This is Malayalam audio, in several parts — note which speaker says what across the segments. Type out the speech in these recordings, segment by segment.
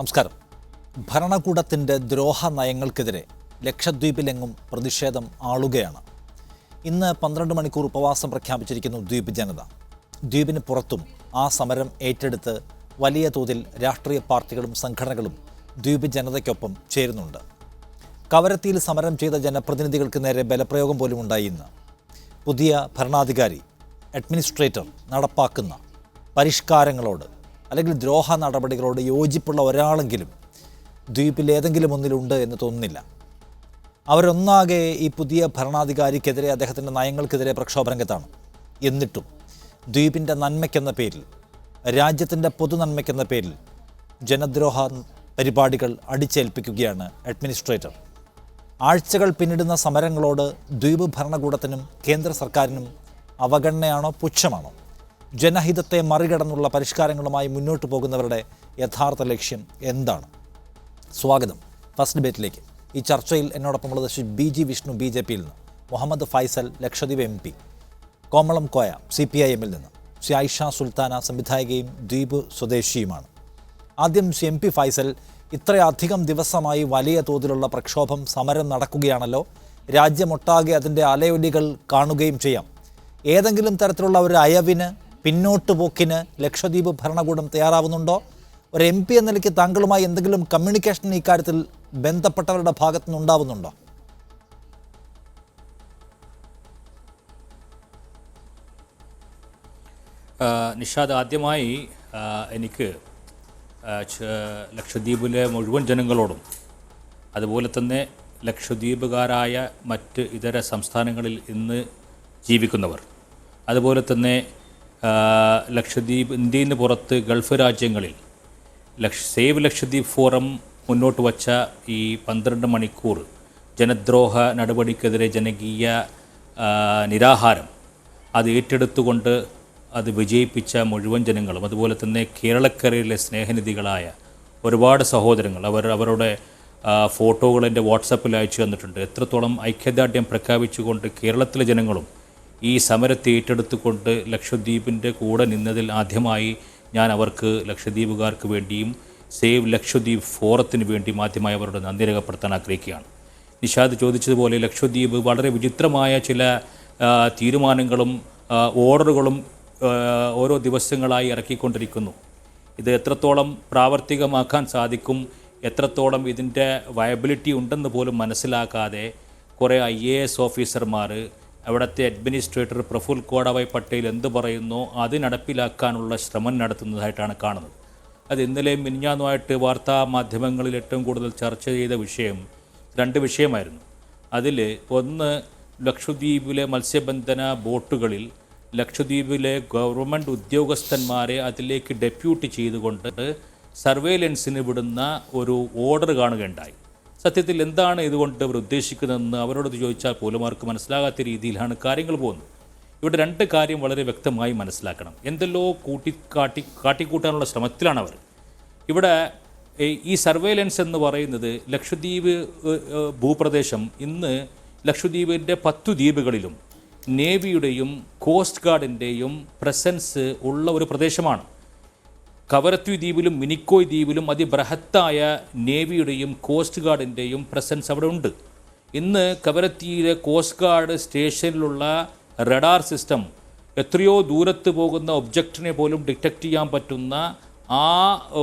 Speaker 1: നമസ്കാരം. ഭരണകൂടത്തിൻ്റെ ദ്രോഹ നയങ്ങൾക്കെതിരെ ലക്ഷദ്വീപിലെങ്ങും പ്രതിഷേധം ആളുകയാണ്. ഇന്ന് 12 മണിക്കൂർ ഉപവാസം പ്രഖ്യാപിച്ചിരിക്കുന്നു ദ്വീപ് ജനത. ദ്വീപിന് പുറത്തും ആ സമരം ഏറ്റെടുത്ത് വലിയ തോതിൽ രാഷ്ട്രീയ പാർട്ടികളും സംഘടനകളും ദ്വീപ് ജനതയ്ക്കൊപ്പം ചേരുന്നുണ്ട്. കവരത്തിയിൽ സമരം ചെയ്ത ജനപ്രതിനിധികൾക്ക് നേരെ ബലപ്രയോഗം പോലും ഉണ്ടായി. ഇന്ന് പുതിയ ഭരണാധികാരി അഡ്മിനിസ്ട്രേറ്റർ നടപ്പാക്കുന്ന പരിഷ്കാരങ്ങളോട് അല്ലെങ്കിൽ ദ്രോഹ നടപടികളോട് യോജിപ്പുള്ള ഒരാളെങ്കിലും ദ്വീപിലേതെങ്കിലും ഒന്നിലുണ്ട് എന്ന് തോന്നുന്നില്ല. അവരൊന്നാകെ ഈ പുതിയ ഭരണാധികാരിക്കെതിരെ, അദ്ദേഹത്തിൻ്റെ നയങ്ങൾക്കെതിരെ പ്രക്ഷോഭരംഗത്താണ്. എന്നിട്ടും ദ്വീപിൻ്റെ നന്മയ്ക്കെന്ന പേരിൽ, രാജ്യത്തിൻ്റെ പൊതുനന്മയ്ക്കെന്ന പേരിൽ ജനദ്രോഹ പരിപാടികൾ അടിച്ചേൽപ്പിക്കുകയാണ് അഡ്മിനിസ്ട്രേറ്റർ. ആഴ്ചകൾ പിന്നിടുന്ന സമരങ്ങളോട് ദ്വീപ് ഭരണകൂടത്തിനും കേന്ദ്ര സർക്കാരിനും അവഗണനയാണോ പുച്ഛമാണോ? ജനഹിതത്തെ മറികടന്നുള്ള പരിഷ്കാരങ്ങളുമായി മുന്നോട്ട് പോകുന്നവരുടെ യഥാർത്ഥ ലക്ഷ്യം എന്താണ്? സ്വാഗതം ഫസ്റ്റ് ഡിബേറ്റിലേക്ക്. ഈ ചർച്ചയിൽ എന്നോടൊപ്പമുള്ളത് ശ്രീ BG വിഷ്ണു BJP-യിൽ നിന്ന്, മുഹമ്മദ് ഫൈസൽ ലക്ഷദ്വീപ് MP, കോമളം കോയ CPIM-ൽ നിന്ന്, ശ്രീ ആയിഷ സുൽത്താന സംവിധായകയും ദ്വീപ് സ്വദേശിയുമാണ്. ആദ്യം ശ്രീ MP ഫൈസൽ, ഇത്രയധികം ദിവസമായി വലിയ തോതിലുള്ള പ്രക്ഷോഭം, സമരം നടക്കുകയാണല്ലോ. രാജ്യമൊട്ടാകെ അതിൻ്റെ അലയൊലികൾ കാണുകയും ചെയ്യാം. ഏതെങ്കിലും തരത്തിലുള്ള ഒരു അയവിന്, പിന്നോട്ട് പോക്കിന് ലക്ഷദ്വീപ് ഭരണകൂടം തയ്യാറാവുന്നുണ്ടോ? ഒരു MP എന്ന നിലയ്ക്ക് താങ്കളുമായി എന്തെങ്കിലും കമ്മ്യൂണിക്കേഷൻ ഇക്കാര്യത്തിൽ ബന്ധപ്പെട്ടവരുടെ ഭാഗത്തു നിന്നുണ്ടാവുന്നുണ്ടോ?
Speaker 2: നിഷാദ്, ആദ്യമായി എനിക്ക് ലക്ഷദ്വീപിലെ മുഴുവൻ ജനങ്ങളോടും, അതുപോലെ തന്നെ ലക്ഷദ്വീപുകാരായ മറ്റ് ഇതര സംസ്ഥാനങ്ങളിൽ ഇന്ന് ജീവിക്കുന്നവർ, അതുപോലെ തന്നെ ലക്ഷദ്വീപ്, ഇന്ത്യയിൽ നിന്ന് പുറത്ത് ഗൾഫ് രാജ്യങ്ങളിൽ സേവ് ലക്ഷദ്വീപ് ഫോറം മുന്നോട്ട് വച്ച ഈ 12 മണിക്കൂർ ജനദ്രോഹ നടപടിക്കെതിരെ ജനകീയ നിരാഹാരം അത് ഏറ്റെടുത്തുകൊണ്ട് അത് വിജയിപ്പിച്ച മുഴുവൻ ജനങ്ങളും, അതുപോലെ തന്നെ കേരളക്കരയിലെ സ്നേഹനിധികളായ ഒരുപാട് സഹോദരങ്ങൾ, അവരുടെ ഫോട്ടോകൾ എൻ്റെ വാട്സപ്പിൽ അയച്ചു തന്നിട്ടുണ്ട്. എത്രത്തോളം ഐക്യദാർഢ്യം പ്രഖ്യാപിച്ചുകൊണ്ട് കേരളത്തിലെ ജനങ്ങളും ഈ സമരത്തെ ഏറ്റെടുത്തുകൊണ്ട് ലക്ഷദ്വീപിൻ്റെ കൂടെ നിന്നതിൽ ആദ്യമായി ഞാൻ അവർക്ക്, ലക്ഷദ്വീപുകാർക്ക് വേണ്ടിയും സേവ് ലക്ഷദ്വീപ് ഫോറത്തിന് വേണ്ടിയും ആദ്യമായി അവരുടെ നന്ദി രേഖപ്പെടുത്താൻ ആഗ്രഹിക്കുകയാണ്. നിഷാദ് ചോദിച്ചതുപോലെ ലക്ഷദ്വീപ് വളരെ വിചിത്രമായ ചില തീരുമാനങ്ങളും ഓർഡറുകളും ഓരോ ദിവസങ്ങളായി ഇറക്കിക്കൊണ്ടിരിക്കുന്നു. ഇത് എത്രത്തോളം പ്രാവർത്തികമാക്കാൻ സാധിക്കും, എത്രത്തോളം ഇതിൻ്റെ വയബിലിറ്റി ഉണ്ടെന്ന് പോലും മനസ്സിലാക്കാതെ കുറേ IAS ഓഫീസർമാർ, അവിടുത്തെ അഡ്മിനിസ്ട്രേറ്റർ പ്രഫുൽ കോടാഭായ് പട്ടേൽ എന്ത് പറയുന്നോ അത് നടപ്പിലാക്കാനുള്ള ശ്രമം നടത്തുന്നതായിട്ടാണ് കാണുന്നത്. അത് ഇന്നലെയും മിനിഞ്ഞാന്നുമായിട്ട് വാർത്താ മാധ്യമങ്ങളിൽ ഏറ്റവും കൂടുതൽ ചർച്ച ചെയ്ത വിഷയം 2 വിഷയമായിരുന്നു. അതിൽ ഒന്ന്, ലക്ഷദ്വീപിലെ മത്സ്യബന്ധന ബോട്ടുകളിൽ ലക്ഷദ്വീപിലെ ഗവൺമെൻറ് ഉദ്യോഗസ്ഥന്മാരെ അതിലേക്ക് ഡെപ്യൂട്ടി ചെയ്തുകൊണ്ട് സർവേലൻസിന് വിടുന്ന ഒരു ഓർഡർ കാണുകയുണ്ടായി. സത്യത്തിൽ എന്താണ് ഇതുകൊണ്ട് അവർ ഉദ്ദേശിക്കുന്നതെന്ന് അവരോട് ചോദിച്ചാൽ പോലും അവർക്ക് മനസ്സിലാകാത്ത രീതിയിലാണ് കാര്യങ്ങൾ പോകുന്നത്. ഇവിടെ 2 കാര്യം വളരെ വ്യക്തമായി മനസ്സിലാക്കണം. എന്തെല്ലോ കാട്ടിക്കൂട്ടാനുള്ള ശ്രമത്തിലാണ് അവർ. ഇവിടെ ഈ സർവേലൻസ് എന്ന് പറയുന്നത്, ലക്ഷദ്വീപ് ഭൂപ്രദേശം ഇന്ന് ലക്ഷദ്വീപിൻ്റെ 10 ദ്വീപുകളിലും നേവിയുടെയും കോസ്റ്റ് ഗാർഡിൻ്റെയും പ്രസൻസ് ഉള്ള ഒരു പ്രദേശമാണ്. കവരത്തി ദ്വീപിലും മിനിക്കോയ് ദ്വീപിലും അതിബൃഹത്തായ നേവിയുടെയും കോസ്റ്റ് ഗാർഡിൻ്റെയും പ്രസൻസ് അവിടെ ഉണ്ട്. ഇന്ന് കവരത്തിയിലെ കോസ്റ്റ് ഗാർഡ് സ്റ്റേഷനിലുള്ള റഡാർ സിസ്റ്റം എത്രയോ ദൂരത്ത് പോകുന്ന ഒബ്ജക്റ്റിനെ പോലും ഡിറ്റക്റ്റ് ചെയ്യാൻ പറ്റുന്ന ആ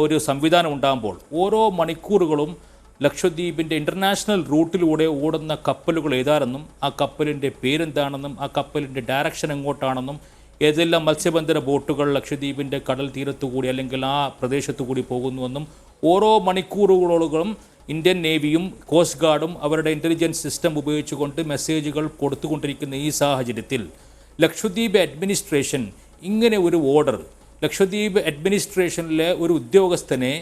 Speaker 2: ഒരു സംവിധാനം ഉണ്ടാകുമ്പോൾ, ഓരോ മണിക്കൂറുകളും ലക്ഷദ്വീപിൻ്റെ ഇൻ്റർനാഷണൽ റൂട്ടിലൂടെ ഓടുന്ന കപ്പലുകൾ ഏതാണെന്നും ആ കപ്പലിൻ്റെ പേരെന്താണെന്നും ആ കപ്പലിൻ്റെ ഡയറക്ഷൻ എങ്ങോട്ടാണെന്നും ഏതെല്ലാം മത്സ്യബന്ധന ബോട്ടുകൾ ലക്ഷദ്വീപിൻ്റെ കടൽ തീരത്തുകൂടി അല്ലെങ്കിൽ ആ പ്രദേശത്തു കൂടി പോകുന്നുവെന്നും ഓരോ മണിക്കൂറുകളോളം ഇന്ത്യൻ നേവിയും കോസ്റ്റ് ഗാർഡും അവരുടെ ഇൻ്റലിജൻസ് സിസ്റ്റം ഉപയോഗിച്ചുകൊണ്ട് മെസ്സേജുകൾ കൊടുത്തുകൊണ്ടിരിക്കുന്ന ഈ സാഹചര്യത്തിൽ ലക്ഷദ്വീപ് അഡ്മിനിസ്ട്രേഷൻ ഇങ്ങനെ ഒരു ഓർഡർ, ലക്ഷദ്വീപ് അഡ്മിനിസ്ട്രേഷനിലെ ഒരു ഉദ്യോഗസ്ഥനെ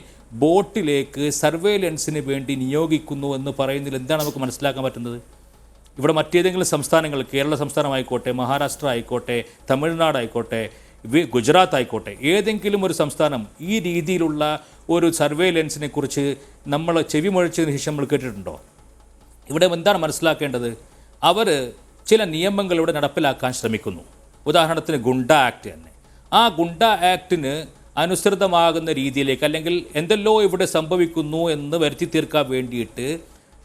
Speaker 2: ബോട്ടിലേക്ക് സർവേലൻസിന് വേണ്ടി നിയോഗിക്കുന്നു എന്ന് പറയുന്നതിൽ എന്താണ് നമുക്ക് മനസ്സിലാക്കാൻ പറ്റുന്നത്? ഇവിടെ മറ്റേതെങ്കിലും സംസ്ഥാനങ്ങൾ, കേരള സംസ്ഥാനമായിക്കോട്ടെ, മഹാരാഷ്ട്ര ആയിക്കോട്ടെ, തമിഴ്നാട് ആയിക്കോട്ടെ, ഗുജറാത്ത് ആയിക്കോട്ടെ, ഏതെങ്കിലും ഒരു സംസ്ഥാനം ഈ രീതിയിലുള്ള ഒരു സർവേലൻസിനെ കുറിച്ച് നമ്മൾ ചെവിമൊഴിച്ചതിന് ശേഷം നമ്മൾ കേട്ടിട്ടുണ്ടോ? ഇവിടെ എന്താണ് മനസ്സിലാക്കേണ്ടത്? അവർ ചില നിയമങ്ങൾ ഇവിടെ നടപ്പിലാക്കാൻ ശ്രമിക്കുന്നു. ഉദാഹരണത്തിന് ഗുണ്ട ആക്ട് തന്നെ. ആ ഗുണ്ട ആക്ടിന് അനുസൃതമാകുന്ന രീതിയിലേക്ക്, അല്ലെങ്കിൽ എന്തെല്ലോ ഇവിടെ സംഭവിക്കുന്നു എന്ന് വരുത്തി തീർക്കാൻ വേണ്ടിയിട്ട്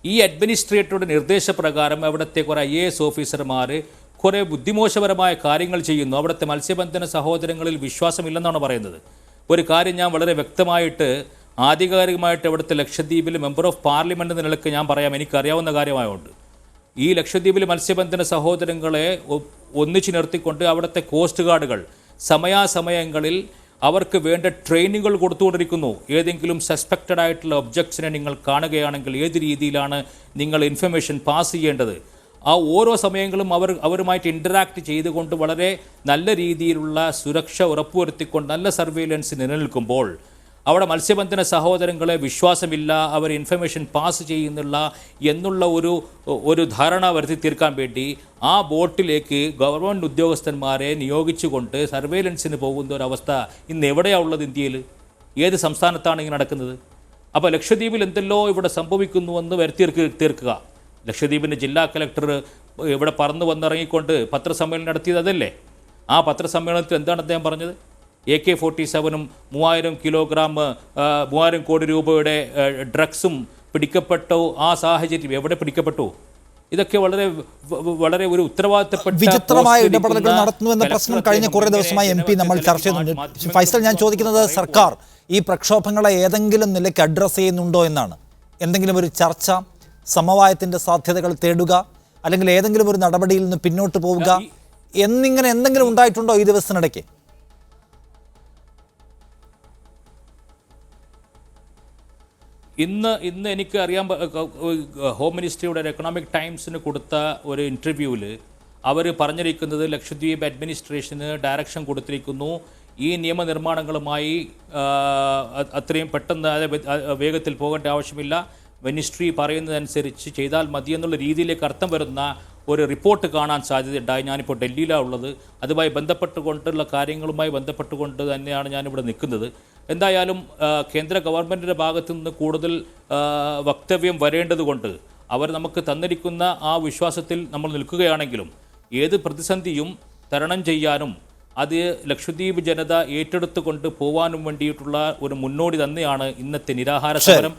Speaker 2: ഈ അഡ്മിനിസ്ട്രേറ്ററുടെ നിർദ്ദേശപ്രകാരം അവിടുത്തെ കുറേ IAS ഓഫീസർമാർ കുറേ ബുദ്ധിമോശപരമായ കാര്യങ്ങൾ ചെയ്യുന്നു. അവിടുത്തെ മത്സ്യബന്ധന സഹോദരങ്ങളിൽ വിശ്വാസമില്ലെന്നാണ് പറയുന്നത്. ഒരു കാര്യം ഞാൻ വളരെ വ്യക്തമായിട്ട് ആധികാരികമായിട്ട് അവിടുത്തെ ലക്ഷദ്വീപിൽ മെമ്പർ ഓഫ് പാർലമെൻറ്റ് എന്ന നിലയ്ക്ക് ഞാൻ പറയാം, എനിക്കറിയാവുന്ന കാര്യമായതുകൊണ്ട്. ഈ ലക്ഷദ്വീപിൽ മത്സ്യബന്ധന സഹോദരങ്ങളെ ഒന്നിച്ചു നിർത്തിക്കൊണ്ട് അവിടുത്തെ കോസ്റ്റ് ഗാർഡുകൾ സമയാസമയങ്ങളിൽ അവർക്ക് വേണ്ട ട്രെയിനിങ്ങുകൾ കൊടുത്തുകൊണ്ടിരിക്കുന്നു. ഏതെങ്കിലും സസ്പെക്റ്റഡ് ആയിട്ടുള്ള ഒബ്ജക്ട്സിനെ നിങ്ങൾ കാണുകയാണെങ്കിൽ ഏത് രീതിയിലാണ് നിങ്ങൾ ഇൻഫർമേഷൻ പാസ് ചെയ്യേണ്ടത്, ആ ഓരോ സമയങ്ങളും അവരുമായിട്ട് ഇൻറ്ററാക്ട് ചെയ്തുകൊണ്ട് വളരെ നല്ല രീതിയിലുള്ള സുരക്ഷ ഉറപ്പുവരുത്തിക്കൊണ്ട് നല്ല സർവൈലൻസ് നിലനിൽക്കുമ്പോൾ അവിടെ മത്സ്യബന്ധന സഹോദരങ്ങളെ വിശ്വാസമില്ല, അവർ ഇൻഫർമേഷൻ പാസ് ചെയ്യുന്നില്ല എന്നുള്ള ഒരു ധാരണ വരുത്തി തീർക്കാൻ വേണ്ടി ആ ബോട്ടിലേക്ക് ഗവൺമെൻറ് ഉദ്യോഗസ്ഥന്മാരെ നിയോഗിച്ചുകൊണ്ട് സർവൈലൻസിന് പോകുന്ന ഒരവസ്ഥ ഇന്ന് എവിടെയാണ് ഉള്ളത്? ഇന്ത്യയിൽ ഏത് സംസ്ഥാനത്താണ് ഇങ്ങനെ നടക്കുന്നത്? അപ്പോൾ ലക്ഷദ്വീപിൽ എന്തെല്ലോ ഇവിടെ സംഭവിക്കുന്നുവെന്ന് വരുത്തി തീർക്കുക. ലക്ഷദ്വീപിൻ്റെ ജില്ലാ കലക്ടർ ഇവിടെ പറന്ന് വന്നിറങ്ങിക്കൊണ്ട് പത്രസമ്മേളനം നടത്തിയത് അതല്ലേ? ആ പത്രസമ്മേളനത്തിൽ എന്താണ് അദ്ദേഹം പറഞ്ഞത്? AK-47 3000 കിലോഗ്രാം 3000 കോടി രൂപയുടെ ഡ്രഗ്സും പിടിക്കപ്പെട്ടു. ആ സാഹചര്യം എവിടെ പിടിക്കപ്പെട്ടു? ഇതൊക്കെ വളരെ വളരെ ഒരു ഉത്തരവാദിത്തപ്പെട്ട
Speaker 1: വിചിത്രമായ ഇടപെടലുകൾ നടത്തുന്നുവെന്ന പ്രശ്നം കഴിഞ്ഞ കുറേ ദിവസമായി MP നമ്മൾ ചർച്ച ചെയ്യുന്നുണ്ട്. ഫൈസൽ, ഞാൻ ചോദിക്കുന്നത് സർക്കാർ ഈ പ്രക്ഷോഭങ്ങളെ ഏതെങ്കിലും നിലയ്ക്ക് അഡ്രസ്സ് ചെയ്യുന്നുണ്ടോ എന്നാണ്. എന്തെങ്കിലും ഒരു ചർച്ച, സമവായത്തിൻ്റെ സാധ്യതകൾ തേടുക, അല്ലെങ്കിൽ ഏതെങ്കിലും ഒരു നടപടിയിൽ നിന്ന് പിന്നോട്ട് പോവുക എന്നിങ്ങനെ എന്തെങ്കിലും ഉണ്ടായിട്ടുണ്ടോ ഈ ദിവസത്തിനിടയ്ക്ക്?
Speaker 2: ഇന്ന് എനിക്ക് അറിയാൻ ഹോം മിനിസ്ട്രിയുടെ എക്കണോമിക് ടൈംസിന് കൊടുത്ത ഒരു ഇൻ്റർവ്യൂവിൽ അവർ പറഞ്ഞിരിക്കുന്നത് ലക്ഷദ്വീപ് അഡ്മിനിസ്ട്രേഷന് ഡയറക്ഷൻ കൊടുത്തിരിക്കുന്നു, ഈ നിയമനിർമ്മാണങ്ങളുമായി അത്രയും പെട്ടെന്ന് വേഗത്തിൽ പോകേണ്ട ആവശ്യമില്ല, മിനിസ്ട്രി പറയുന്നതനുസരിച്ച് ചെയ്താൽ മതി എന്നുള്ള രീതിയിലേക്ക് അർത്ഥം വരുന്ന ഒരു റിപ്പോർട്ട് കാണാൻ സാധ്യതയുണ്ടായി. ഞാനിപ്പോൾ ഡൽഹിയിലാണ് ഉള്ളത്. അതുമായി ബന്ധപ്പെട്ടുകൊണ്ടുള്ള കാര്യങ്ങളുമായി ബന്ധപ്പെട്ടുകൊണ്ട് തന്നെയാണ് ഞാനിവിടെ നിൽക്കുന്നത്. എന്തായാലും കേന്ദ്ര ഗവൺമെൻറ്റിൻ്റെ ഭാഗത്തു നിന്ന് കൂടുതൽ വക്തവ്യം വരേണ്ടതുകൊണ്ട് അവർ നമുക്ക് തന്നിരിക്കുന്ന ആ വിശ്വാസത്തിൽ നമ്മൾ നിൽക്കുകയാണെങ്കിലും ഏത് പ്രതിസന്ധിയും തരണം ചെയ്യാനും അത് ലക്ഷദ്വീപ് ജനത ഏറ്റെടുത്തുകൊണ്ട് പോവാനും വേണ്ടിയിട്ടുള്ള ഒരു മുന്നോടി തന്നെയാണ് ഇന്നത്തെ നിരാഹാര സമരം.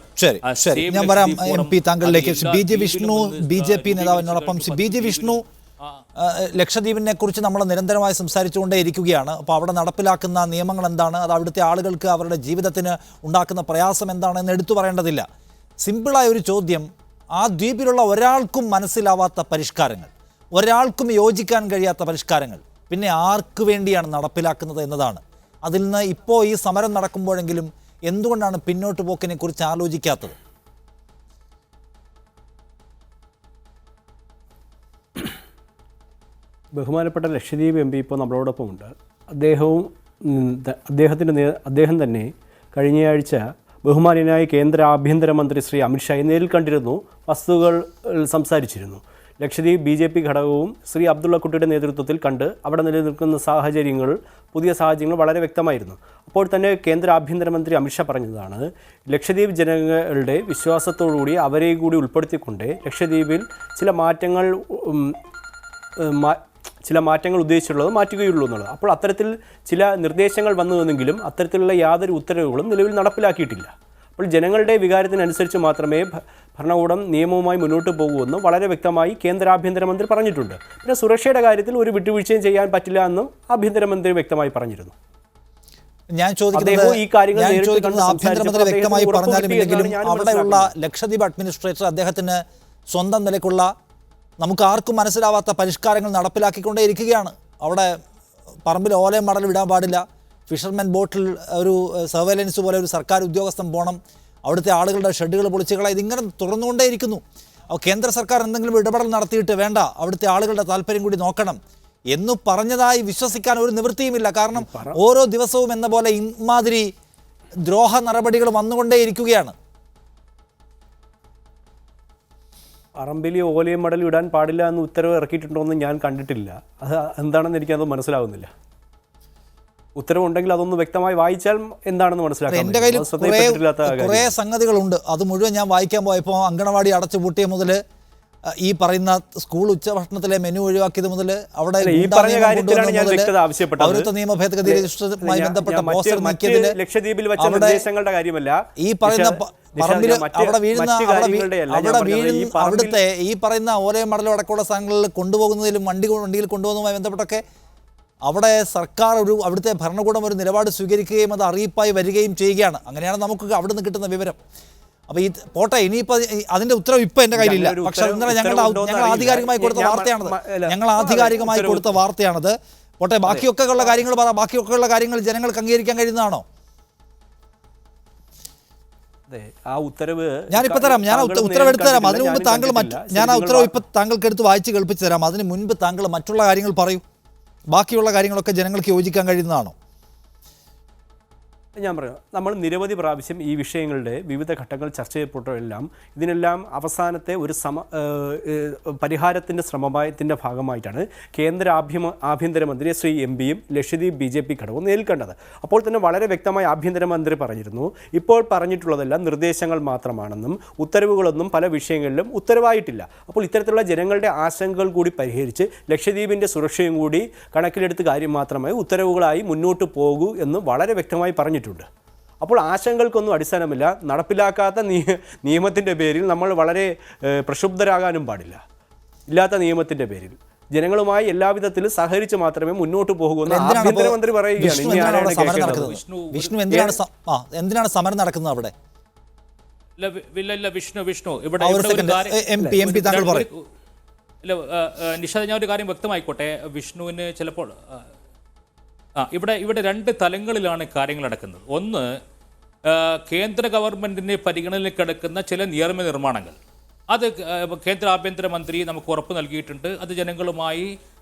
Speaker 1: ഞാൻ വരാം MP താങ്കളിലേക്ക്. BJ Vishnu BJP നേതാവിനോടൊപ്പം. BJ Vishnu, ലക്ഷദ്വീപിനെ കുറിച്ച് നമ്മൾ നിരന്തരമായി സംസാരിച്ചുകൊണ്ടേ ഇരിക്കുകയാണ്. അപ്പോൾ അവിടെ നടപ്പിലാക്കുന്ന നിയമങ്ങൾ എന്താണ്, അത് അവിടുത്തെ ആളുകൾക്ക് അവരുടെ ജീവിതത്തിന് ഉണ്ടാക്കുന്ന പ്രയാസം എന്താണെന്ന് എടുത്തു പറയേണ്ടതില്ല. സിമ്പിളായ ഒരു ചോദ്യം, ആ ദ്വീപിലുള്ള ഒരാൾക്കും മനസ്സിലാവാത്ത പരിഷ്കാരങ്ങൾ, ഒരാൾക്കും യോജിക്കാൻ കഴിയാത്ത പരിഷ്കാരങ്ങൾ പിന്നെ ആർക്ക് വേണ്ടിയാണ് നടപ്പിലാക്കുന്നത് എന്നതാണ്. അതിൽ നിന്ന് ഇപ്പോൾ ഈ സമരം നടക്കുമ്പോഴെങ്കിലും എന്തുകൊണ്ടാണ് പിന്നോട്ട് പോക്കിനെ കുറിച്ച് ആലോചിക്കാത്തത്?
Speaker 3: ബഹുമാനപ്പെട്ട ലക്ഷദ്വീപ് MP ഇപ്പോൾ നമ്മളോടൊപ്പമുണ്ട്. അദ്ദേഹം തന്നെ കഴിഞ്ഞയാഴ്ച ബഹുമാന്യനായ കേന്ദ്ര ആഭ്യന്തരമന്ത്രി ശ്രീ അമിത്ഷായെ നേരിൽ കണ്ടിരുന്നു, വസ്തുതകൾ സംസാരിച്ചിരുന്നു. ലക്ഷദ്വീപ് BJP ഘടകവും ശ്രീ അബ്ദുള്ളക്കുട്ടിയുടെ നേതൃത്വത്തിൽ കണ്ട് അവിടെ നിലനിൽക്കുന്ന പുതിയ സാഹചര്യങ്ങൾ വളരെ വ്യക്തമായിരുന്നു. അപ്പോൾ തന്നെ കേന്ദ്ര ആഭ്യന്തരമന്ത്രി അമിത്ഷാ പറഞ്ഞതാണ്, ലക്ഷദ്വീപ് ജനങ്ങളുടെ വിശ്വാസത്തോടുകൂടി അവരെ കൂടി ഉൾപ്പെടുത്തിക്കൊണ്ട് ലക്ഷദ്വീപിൽ ചില മാറ്റങ്ങൾ ഉദ്ദേശിച്ചുള്ളത് മാറ്റുകയുള്ളൂ എന്നുള്ളത്. അപ്പോൾ അത്തരത്തിൽ ചില നിർദ്ദേശങ്ങൾ വന്നുവെന്നെങ്കിലും അത്തരത്തിലുള്ള യാതൊരു ഉത്തരവുകളും നിലവിൽ നടപ്പിലാക്കിയിട്ടില്ല. അപ്പോൾ ജനങ്ങളുടെ വികാരത്തിനനുസരിച്ച് മാത്രമേ ഭരണകൂടം നിയമവുമായി മുന്നോട്ട് പോകുമെന്നും വളരെ വ്യക്തമായി കേന്ദ്ര ആഭ്യന്തരമന്ത്രി പറഞ്ഞിട്ടുണ്ട്. പിന്നെ സുരക്ഷയുടെ കാര്യത്തിൽ ഒരു വിട്ടുവീഴ്ചയും ചെയ്യാൻ പറ്റില്ല എന്നും ആഭ്യന്തരമന്ത്രി വ്യക്തമായി പറഞ്ഞിരുന്നു.
Speaker 1: ഞാൻ ചോദിക്കുന്നത് ആഭ്യന്തരമന്ത്രി വ്യക്തമായി പറഞ്ഞാലും ഇല്ലെങ്കിലും അവിടെയുള്ള ലക്ഷദ്വീപ് അഡ്മിനിസ്ട്രേറ്റർ അദ്ദേഹത്തിന് സ്വന്തം നിലയ്ക്കുള്ള നമുക്ക് ആർക്കും മനസ്സിലാവാത്ത പരിഷ്കാരങ്ങൾ നടപ്പിലാക്കിക്കൊണ്ടേ ഇരിക്കുകയാണ്. അവിടെ പറമ്പിൽ ഓലയും മടലും ഇടാൻ പാടില്ല, ഫിഷർമെൻ ബോട്ടിൽ ഒരു സർവൈലൻസ് പോലെ ഒരു സർക്കാർ ഉദ്യോഗസ്ഥൻ പോകണം, അവിടുത്തെ ആളുകളുടെ ഷെഡുകൾ പൊളിച്ചുകള, ഇതിങ്ങനെ തുറന്നുകൊണ്ടേയിരിക്കുന്നു. അപ്പോൾ കേന്ദ്ര സർക്കാർ എന്തെങ്കിലും ഇടപെടൽ നടത്തിയിട്ട് വേണ്ട, അവിടുത്തെ ആളുകളുടെ താല്പര്യം കൂടി നോക്കണം എന്നു പറഞ്ഞതായി വിശ്വസിക്കാൻ ഒരു നിവൃത്തിയുമില്ല. കാരണം ഓരോ ദിവസവും എന്ന പോലെ ഇമാതിരി ദ്രോഹ നടപടികൾ വന്നുകൊണ്ടേയിരിക്കുകയാണ്.
Speaker 3: പറമ്പിൽ ഓലയും മടലും ഇടാൻ പാടില്ല എന്ന് ഉത്തരവ് ഇറക്കിയിട്ടുണ്ടോ എന്ന് ഞാൻ കണ്ടിട്ടില്ല. അത് എന്താണെന്ന് എനിക്കത് മനസ്സിലാവുന്നില്ല. ഉത്തരവുണ്ടെങ്കിൽ അതൊന്ന് വ്യക്തമായി വായിച്ചാൽ എന്താണെന്ന് മനസ്സിലാക്കാം.
Speaker 1: എൻ്റെ കയ്യിൽ കുറേ സംഗതികളുണ്ട്, അത് മുഴുവൻ ഞാൻ വായിക്കാൻ പോയപ്പോൾ അങ്കണവാടി അടച്ചുപൂട്ടിയ മുതൽ ഈ പറയുന്ന സ്കൂൾ ഉച്ചഭക്ഷണത്തിലെ മെനു ഒഴിവാക്കിയത് മുതൽ അവിടെ
Speaker 3: ഈ പറഞ്ഞ കാര്യത്തിലാണ് ഞാൻ വ്യക്തത ആവശ്യപ്പെട്ടത്.
Speaker 1: പൗരത്വ നിയമ ഭേദഗതി രജിസ്റ്ററുമായി ബന്ധപ്പെട്ട പോസ്റ്റർ നീക്കിയതിൽ
Speaker 3: ലക്ഷദ്വീപിൽ വെച്ച നിർദ്ദേശങ്ങളുടെ കാര്യമല്ല
Speaker 1: ഈ പറയുന്ന പറമ്പിൽ അവിടെ വീഴുന്ന അവിടുത്തെ ഈ പറയുന്ന ഓലയും മടലും അടക്കമുള്ള സ്ഥലങ്ങളിൽ കൊണ്ടുപോകുന്നതിലും വണ്ടിയിൽ കൊണ്ടുപോകുന്നതുമായി ബന്ധപ്പെട്ടൊക്കെ അവിടെ സർക്കാർ അവിടുത്തെ ഭരണകൂടം ഒരു നിലപാട് സ്വീകരിക്കുകയും അത് അറിയിപ്പായി വരികയും ചെയ്യുകയാണ്. അങ്ങനെയാണ് നമുക്ക് അവിടെ നിന്ന് കിട്ടുന്ന വിവരം. അപ്പോൾ ഈ പോട്ടെ, ഇനിയിപ്പോൾ അതിന്റെ ഉത്തരവ് ഇപ്പം എൻ്റെ കയ്യിലില്ല. പക്ഷേ ഇന്നലെ ഞങ്ങൾ ആധികാരികമായി കൊടുത്ത വാർത്തയാണത്. ഞങ്ങൾ ആധികാരികമായി കൊടുത്ത വാർത്തയാണത്. പോട്ടെ, ബാക്കിയൊക്കെ ഉള്ള കാര്യങ്ങൾ പറ. ബാക്കിയൊക്കെ ഉള്ള കാര്യങ്ങൾ ജനങ്ങൾക്ക് അംഗീകരിക്കാൻ കഴിയുന്നതാണോ?
Speaker 3: ആ ഉത്തരവ്
Speaker 1: ഞാനിപ്പോൾ തരാം. ഞാൻ ഉത്തരവ് എടുത്തു തരാം. അതിനു മുമ്പ് താങ്കൾ ഞാൻ ആ ഉത്തരവ് ഇപ്പം താങ്കൾക്ക് എടുത്ത് വായിച്ച് കേൾപ്പിച്ചു തരാം. അതിന് മുൻപ് താങ്കൾ മറ്റുള്ള കാര്യങ്ങൾ പറയൂ. ബാക്കിയുള്ള കാര്യങ്ങളൊക്കെ ജനങ്ങൾക്ക് യോജിക്കാൻ കഴിയുന്നതാണോ?
Speaker 3: ഞാൻ പറയാം, നമ്മൾ നിരവധി പ്രാവശ്യം ഈ വിഷയങ്ങളുടെ വിവിധ ഘട്ടങ്ങൾ ചർച്ച ചെയ്യപ്പെട്ടതെല്ലാം ഇതിനെല്ലാം അവസാനത്തെ ഒരു പരിഹാരത്തിൻ്റെ ശ്രമത്തിൻ്റെ ഭാഗമായിട്ടാണ് കേന്ദ്ര ആഭ്യന്തരമന്ത്രി ശ്രീ എംപിയും ലക്ഷദ്വീപ് BJP ഘടകവും നേരിൽ കണ്ടത്. അപ്പോൾ തന്നെ വളരെ വ്യക്തമായി ആഭ്യന്തരമന്ത്രി പറഞ്ഞിരുന്നു, ഇപ്പോൾ പറഞ്ഞിട്ടുള്ളതെല്ലാം നിർദ്ദേശങ്ങൾ മാത്രമാണെന്നും ഉത്തരവുകളൊന്നും പല വിഷയങ്ങളിലും ഉത്തരവായിട്ടില്ല. അപ്പോൾ ഇത്തരത്തിലുള്ള ജനങ്ങളുടെ ആശങ്കകൾ കൂടി പരിഹരിച്ച് ലക്ഷദ്വീപിൻ്റെ സുരക്ഷയും കൂടി കണക്കിലെടുത്ത് കാര്യം മാത്രമേ ഉത്തരവുകളായി മുന്നോട്ട് പോകൂ എന്ന് വളരെ വ്യക്തമായി പറഞ്ഞിട്ടുണ്ട്. അപ്പോൾ ആശങ്കകൾക്കൊന്നും അടിസ്ഥാനമില്ല. നടപ്പിലാക്കാത്ത നിയമത്തിൻ്റെ പേരിൽ നമ്മൾ വളരെ പ്രക്ഷുബ്ധരാകാനും പാടില്ല. ഇല്ലാത്ത നിയമത്തിൻ്റെ പേരിൽ ജനങ്ങളുമായി എല്ലാവിധത്തിലും സഹകരിച്ച് മാത്രമേ മുന്നോട്ട് പോകൂ എന്ന് ആഭ്യന്തരമന്ത്രി പറയുകയാണ്.
Speaker 1: വിഷ്ണു, എന്തിനാണ് സമരം നടക്കുന്നത് അവിടെ?
Speaker 2: വിഷ്ണു ഇവിടെ നിഷാദ്, ഞാൻ ഒരു കാര്യം വ്യക്തമായിക്കോട്ടെ. വിഷ്ണുവിന് ചിലപ്പോൾ ഇവിടെ രണ്ട് തലങ്ങളിലാണ് കാര്യങ്ങൾ നടക്കുന്നത്. ഒന്ന്, കേന്ദ്ര ഗവൺമെൻറ്റിൻ്റെ പരിഗണനയിൽ കിടക്കുന്ന ചില നിയമനിർമ്മാണങ്ങൾ, അത് കേന്ദ്ര ആഭ്യന്തരമന്ത്രി നമുക്ക് ഉറപ്പ് നൽകിയിട്ടുണ്ട്. അത് ജനങ്ങളുമായി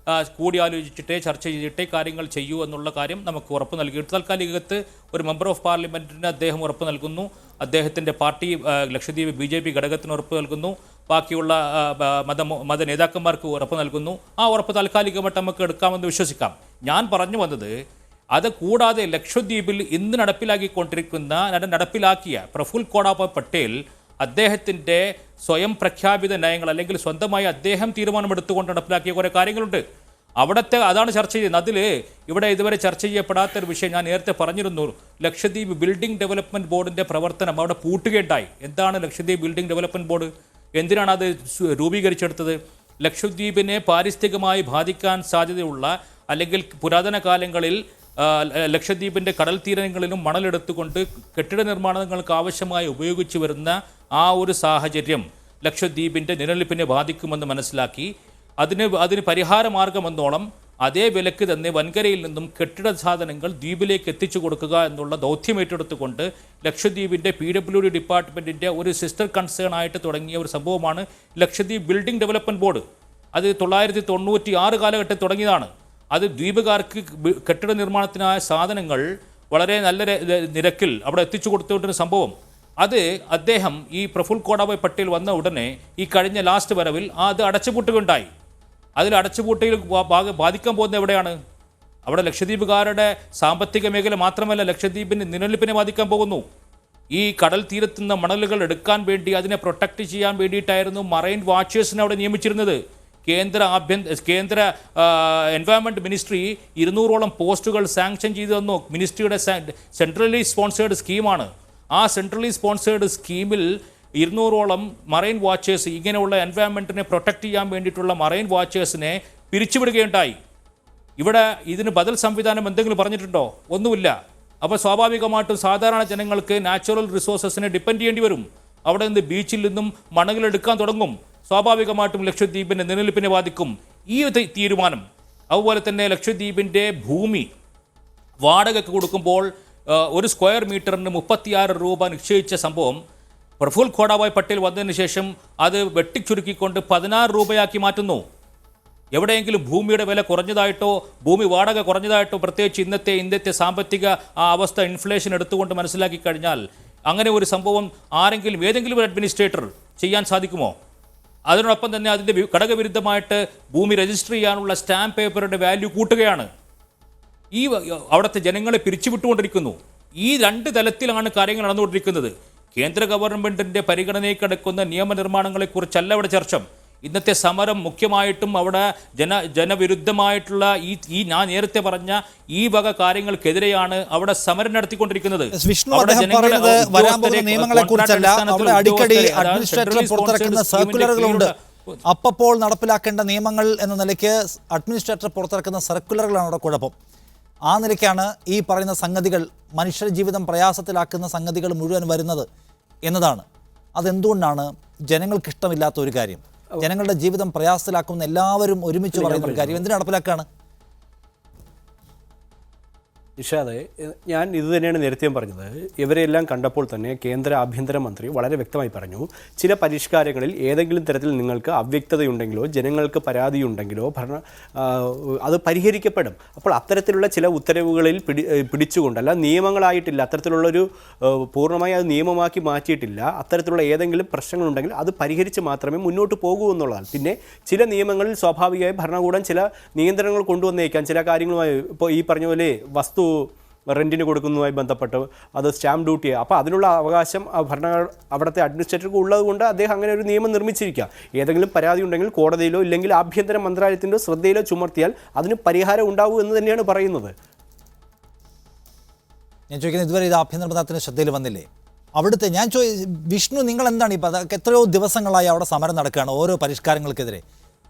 Speaker 2: കൂടിയാലോചിച്ചിട്ടേ ചർച്ച ചെയ്തിട്ടേ കാര്യങ്ങൾ ചെയ്യൂ എന്നുള്ള കാര്യം നമുക്ക് ഉറപ്പ് നൽകിയിട്ട് താൽക്കാലികത്ത് ഒരു മെമ്പർ ഓഫ് പാർലമെൻറ്റിന് അദ്ദേഹം ഉറപ്പ് നൽകുന്നു. അദ്ദേഹത്തിൻ്റെ പാർട്ടി ലക്ഷദ്വീപ് BJP ഘടകത്തിന് ഉറപ്പ് നൽകുന്നു. ബാക്കിയുള്ള മത നേതാക്കന്മാർക്ക് ഉറപ്പ് നൽകുന്നു. ആ ഉറപ്പ് താൽക്കാലികമായിട്ട് നമുക്ക് എടുക്കാമെന്ന് വിശ്വസിക്കാം. ഞാൻ പറഞ്ഞു വന്നത്, അത് കൂടാതെ ലക്ഷദ്വീപിൽ ഇന്ന് നടപ്പിലാക്കിയ പ്രഫുൽ കോടാഭയ് പട്ടേൽ അദ്ദേഹത്തിൻ്റെ സ്വയം പ്രഖ്യാപിത നയങ്ങൾ അല്ലെങ്കിൽ സ്വന്തമായി അദ്ദേഹം തീരുമാനമെടുത്തുകൊണ്ട് നടപ്പിലാക്കിയ കുറേ കാര്യങ്ങളുണ്ട്. അതാണ് ചർച്ച ചെയ്യുന്നത്. അതിൽ ഇവിടെ ഇതുവരെ ചർച്ച ചെയ്യപ്പെടാത്തൊരു വിഷയം ഞാൻ നേരത്തെ പറഞ്ഞിരുന്നു. ലക്ഷദ്വീപ് ബിൽഡിംഗ് ഡെവലപ്മെൻറ്റ് ബോർഡിൻ്റെ പ്രവർത്തനം അവിടെ പൂട്ടുകയുണ്ടായി. എന്താണ് ലക്ഷദ്വീപ് ബിൽഡിംഗ് ഡെവലപ്മെൻറ്റ് ബോർഡ്? എന്തിനാണ് അത് രൂപീകരിച്ചെടുത്തത്? ലക്ഷദ്വീപിനെ പാരിസ്ഥിതികമായി ബാധിക്കാൻ സാധ്യതയുള്ള അല്ലെങ്കിൽ പുരാതന കാലങ്ങളിൽ ലക്ഷദ്വീപിൻ്റെ കടൽ തീരങ്ങളിലും മണലെടുത്തുകൊണ്ട് കെട്ടിട നിർമ്മാണങ്ങൾക്ക് ആവശ്യമായി ഉപയോഗിച്ചു വരുന്ന ആ ഒരു സാഹചര്യം ലക്ഷദ്വീപിൻ്റെ നിലനിൽപ്പിനെ ബാധിക്കുമെന്ന് മനസ്സിലാക്കി അതിന് പരിഹാരമാർഗമെന്നോളം അതേ വിലക്ക് തന്നെ വൻകരയിൽ നിന്നും കെട്ടിട സാധനങ്ങൾ ദ്വീപിലേക്ക് എത്തിച്ചു കൊടുക്കുക എന്നുള്ള ദൗത്യം ഏറ്റെടുത്തുകൊണ്ട് ലക്ഷദ്വീപിൻ്റെ PWD ഡിപ്പാർട്ട്മെൻറ്റിൻ്റെ ഒരു സിസ്റ്റർ കൺസേൺ ആയിട്ട് തുടങ്ങിയ ഒരു സംഭവമാണ് ലക്ഷദ്വീപ് ബിൽഡിംഗ് ഡെവലപ്മെൻറ്റ് ബോർഡ്. അത് 1996 കാലഘട്ടത്തിൽ തുടങ്ങിയതാണ്. അത് ദ്വീപുകാർക്ക് കെട്ടിട നിർമ്മാണത്തിനായ സാധനങ്ങൾ വളരെ നല്ല നിരക്കിൽ അവിടെ എത്തിച്ചു കൊടുത്തുകൊണ്ടൊരു സംഭവം. അത് അദ്ദേഹം ഈ പ്രഫുൽ കോടാഭയ് പട്ടേൽ വന്ന ഉടനെ ഈ കഴിഞ്ഞ ലാസ്റ്റ് വരവിൽ അത് അടച്ചുപൂട്ടുകയുണ്ടായി. അതിൽ അടച്ചുപൂട്ടയിൽ ബാധിക്കാൻ പോകുന്നത് എവിടെയാണ്? അവിടെ ലക്ഷദ്വീപുകാരുടെ സാമ്പത്തിക മേഖല മാത്രമല്ല, ലക്ഷദ്വീപിൻ്റെ നിലനിൽപ്പിനെ ബാധിക്കാൻ പോകുന്നു. ഈ കടൽ തീരത്തുനിന്ന് മണലുകൾ എടുക്കാൻ വേണ്ടി അതിനെ പ്രൊട്ടക്റ്റ് ചെയ്യാൻ വേണ്ടിയിട്ടായിരുന്നു മറൈൻ വാച്ചേഴ്സിനെ അവിടെ നിയമിച്ചിരുന്നത്. കേന്ദ്ര എൻവയോൺമെൻറ്റ് മിനിസ്ട്രി 200ഓളം പോസ്റ്റുകൾ സാങ്ഷൻ ചെയ്തു തന്നു. മിനിസ്ട്രിയുടെ സെൻട്രലി സ്പോൺസേർഡ് സ്കീമാണ്. ആ സെൻട്രലി സ്പോൺസേർഡ് സ്കീമിൽ 200ഓളം മറൈൻ വാച്ചേഴ്സ്, ഇങ്ങനെയുള്ള എൻവയോൺമെൻറ്റിനെ പ്രൊട്ടക്റ്റ് ചെയ്യാൻ വേണ്ടിയിട്ടുള്ള മറൈൻ വാച്ചേഴ്സിനെ പിരിച്ചുവിടുകയുണ്ടായി. ഇവിടെ ഇതിന് ബദൽ സംവിധാനം എന്തെങ്കിലും പറഞ്ഞിട്ടുണ്ടോ? ഒന്നുമില്ല. അപ്പോൾ സ്വാഭാവികമായിട്ടും സാധാരണ ജനങ്ങൾക്ക് നാച്ചുറൽ റിസോഴ്സസിനെ ഡിപ്പെൻഡ് ചെയ്യേണ്ടി വരും. അവിടെ നിന്ന് ബീച്ചിൽ നിന്നും മണലെടുക്കാൻ തുടങ്ങും. സ്വാഭാവികമായിട്ടും ലക്ഷദ്വീപിൻ്റെ നിലനിൽപ്പിനെ ബാധിക്കും ഈ തീരുമാനം. അതുപോലെ തന്നെ ലക്ഷദ്വീപിൻ്റെ ഭൂമി വാടകയ്ക്ക് കൊടുക്കുമ്പോൾ ഒരു സ്ക്വയർ മീറ്ററിന് 36 രൂപ നിശ്ചയിച്ച സംഭവം പ്രഫുൽ കോടാഭയ് പട്ടേൽ വന്നതിന് ശേഷം അത് വെട്ടിച്ചുരുക്കിക്കൊണ്ട് 16 രൂപയാക്കി മാറ്റുന്നു. എവിടെയെങ്കിലും ഭൂമിയുടെ വില കുറഞ്ഞതായിട്ടോ ഭൂമി വാടക കുറഞ്ഞതായിട്ടോ, പ്രത്യേകിച്ച് ഇന്നത്തെ സാമ്പത്തിക അവസ്ഥ, ഇൻഫ്ലേഷൻ എടുത്തുകൊണ്ട് മനസ്സിലാക്കി കഴിഞ്ഞാൽ അങ്ങനെ ഒരു സംഭവം ഏതെങ്കിലും ഒരു അഡ്മിനിസ്ട്രേറ്റർ ചെയ്യാൻ സാധിക്കുമോ? അതിനോടൊപ്പം തന്നെ അതിൻ്റെ ഘടകവിരുദ്ധമായിട്ട് ഭൂമി രജിസ്റ്റർ ചെയ്യാനുള്ള സ്റ്റാമ്പ് പേപ്പറുടെ വാല്യൂ കൂട്ടുകയാണ്. അവിടുത്തെ ജനങ്ങളെ പിരിച്ചുവിട്ടുകൊണ്ടിരിക്കുന്നു. ഈ രണ്ട് തലത്തിലാണ് കാര്യങ്ങൾ നടന്നുകൊണ്ടിരിക്കുന്നത്. കേന്ദ്ര ഗവൺമെൻറ്റിൻ്റെ പരിഗണനയിൽ കിടക്കുന്ന നിയമനിർമ്മാണങ്ങളെക്കുറിച്ചല്ല ഇവിടെ ചർച്ച. ഇന്നത്തെ സമരം മുഖ്യമായിട്ടും അവിടെ ജനവിരുദ്ധമായിട്ടുള്ള ഈ ഞാൻ നേരത്തെ പറഞ്ഞ ഈ വക കാര്യങ്ങൾക്കെതിരെയാണ് അവിടെ സമരം നടത്തിക്കൊണ്ടിരിക്കുന്നത്.
Speaker 1: വിഷ്ണു, അദ്ദേഹം പറയുന്നത് വരാൻ പോകുന്ന നിയമങ്ങളെ കുറിച്ചല്ല, അവിടെ അടിക്കടി അഡ്മിനിസ്ട്രേറ്റർ പുറത്തിറക്കുന്ന സർക്കുലറുകളുണ്ട്. അപ്പോൾ നടപ്പിലാക്കേണ്ട നിയമങ്ങൾ എന്ന നിലയ്ക്ക് അഡ്മിനിസ്ട്രേറ്റർ പുറത്തിറക്കുന്ന സർക്കുലറുകളാണ് അവിടെ കുഴപ്പം. ആ നിലയ്ക്കാണ് ഈ പറയുന്ന സംഗതികൾ, മനുഷ്യ ജീവിതം പ്രയാസത്തിലാക്കുന്ന സംഗതികൾ മുഴുവൻ വരുന്നത് എന്നതാണ്. അതെന്തുകൊണ്ടാണ് ജനങ്ങൾക്കിഷ്ടമില്ലാത്ത ഒരു കാര്യം? ജനങ്ങളുടെ ജീവിതം പ്രയാസത്തിലാക്കുന്ന എല്ലാവരും ഒരുമിച്ച് പറയുന്ന ഒരു കാര്യം എന്തിനു നടപ്പിലാക്കുകയാണ്?
Speaker 3: നിഷാദ്, ഞാൻ ഇത് തന്നെയാണ് നേരത്തെയും പറഞ്ഞത്. ഇവരെല്ലാം കണ്ടപ്പോൾ തന്നെ കേന്ദ്ര ആഭ്യന്തരമന്ത്രി വളരെ വ്യക്തമായി പറഞ്ഞു, ചില പരിഷ്കാരങ്ങളിൽ ഏതെങ്കിലും തരത്തിൽ നിങ്ങൾക്ക് അവ്യക്തതയുണ്ടെങ്കിലോ ജനങ്ങൾക്ക് പരാതിയുണ്ടെങ്കിലോ അത് പരിഹരിക്കപ്പെടും. അപ്പോൾ അത്തരത്തിലുള്ള ചില ഉത്തരവുകളിൽ പിടിച്ചുകൊണ്ടല്ല, നിയമങ്ങളായിട്ടില്ല, അത്തരത്തിലുള്ളൊരു പൂർണ്ണമായി അത് നിയമമാക്കി മാറ്റിയിട്ടില്ല. അത്തരത്തിലുള്ള ഏതെങ്കിലും പ്രശ്നങ്ങളുണ്ടെങ്കിൽ അത് പരിഹരിച്ച് മാത്രമേ മുന്നോട്ട് പോകൂ എന്നുള്ളതാണ്. പിന്നെ ചില നിയമങ്ങളിൽ സ്വാഭാവികമായി ഭരണകൂടം ചില നിയന്ത്രണങ്ങൾ കൊണ്ടുവന്നേക്കാം. ചില കാര്യങ്ങളുമായി ഇപ്പോൾ ഈ പറഞ്ഞ പോലെ വസ്തു റെൻറ്റിന് കൊടുക്കുന്നതുമായി ബന്ധപ്പെട്ട് അത് സ്റ്റാമ്പ് ഡ്യൂട്ടി, അപ്പോൾ അതിനുള്ള അവകാശം അവിടുത്തെ അഡ്മിനിസ്ട്രേറ്റർക്ക് ഉള്ളത് കൊണ്ട് അദ്ദേഹം അങ്ങനെ ഒരു നിയമം നിർമ്മിച്ചിരിക്കുക. ഏതെങ്കിലും പരാതി ഉണ്ടെങ്കിൽ കോടതിയിലോ ഇല്ലെങ്കിൽ ആഭ്യന്തര മന്ത്രാലയത്തിൻ്റെ ശ്രദ്ധയിലോ ചുമർത്തിയാൽ അതിന് പരിഹാരം ഉണ്ടാവൂ എന്ന് തന്നെയാണ് പറയുന്നത്.
Speaker 1: ഞാൻ ചോദിക്കുന്നത്, ഇതുവരെ ഇത് ആഭ്യന്തര മന്ത്രാലയത്തിൻ്റെ ശ്രദ്ധയിൽ വന്നില്ലേ? അവിടുത്തെ വിഷ്ണു, നിങ്ങൾ എന്താണ് ഇപ്പോൾ അതൊക്കെ എത്രയോ ദിവസങ്ങളായി അവിടെ സമരം നടക്കുകയാണ് ഓരോ പരിഷ്കാരങ്ങൾക്കെതിരെ.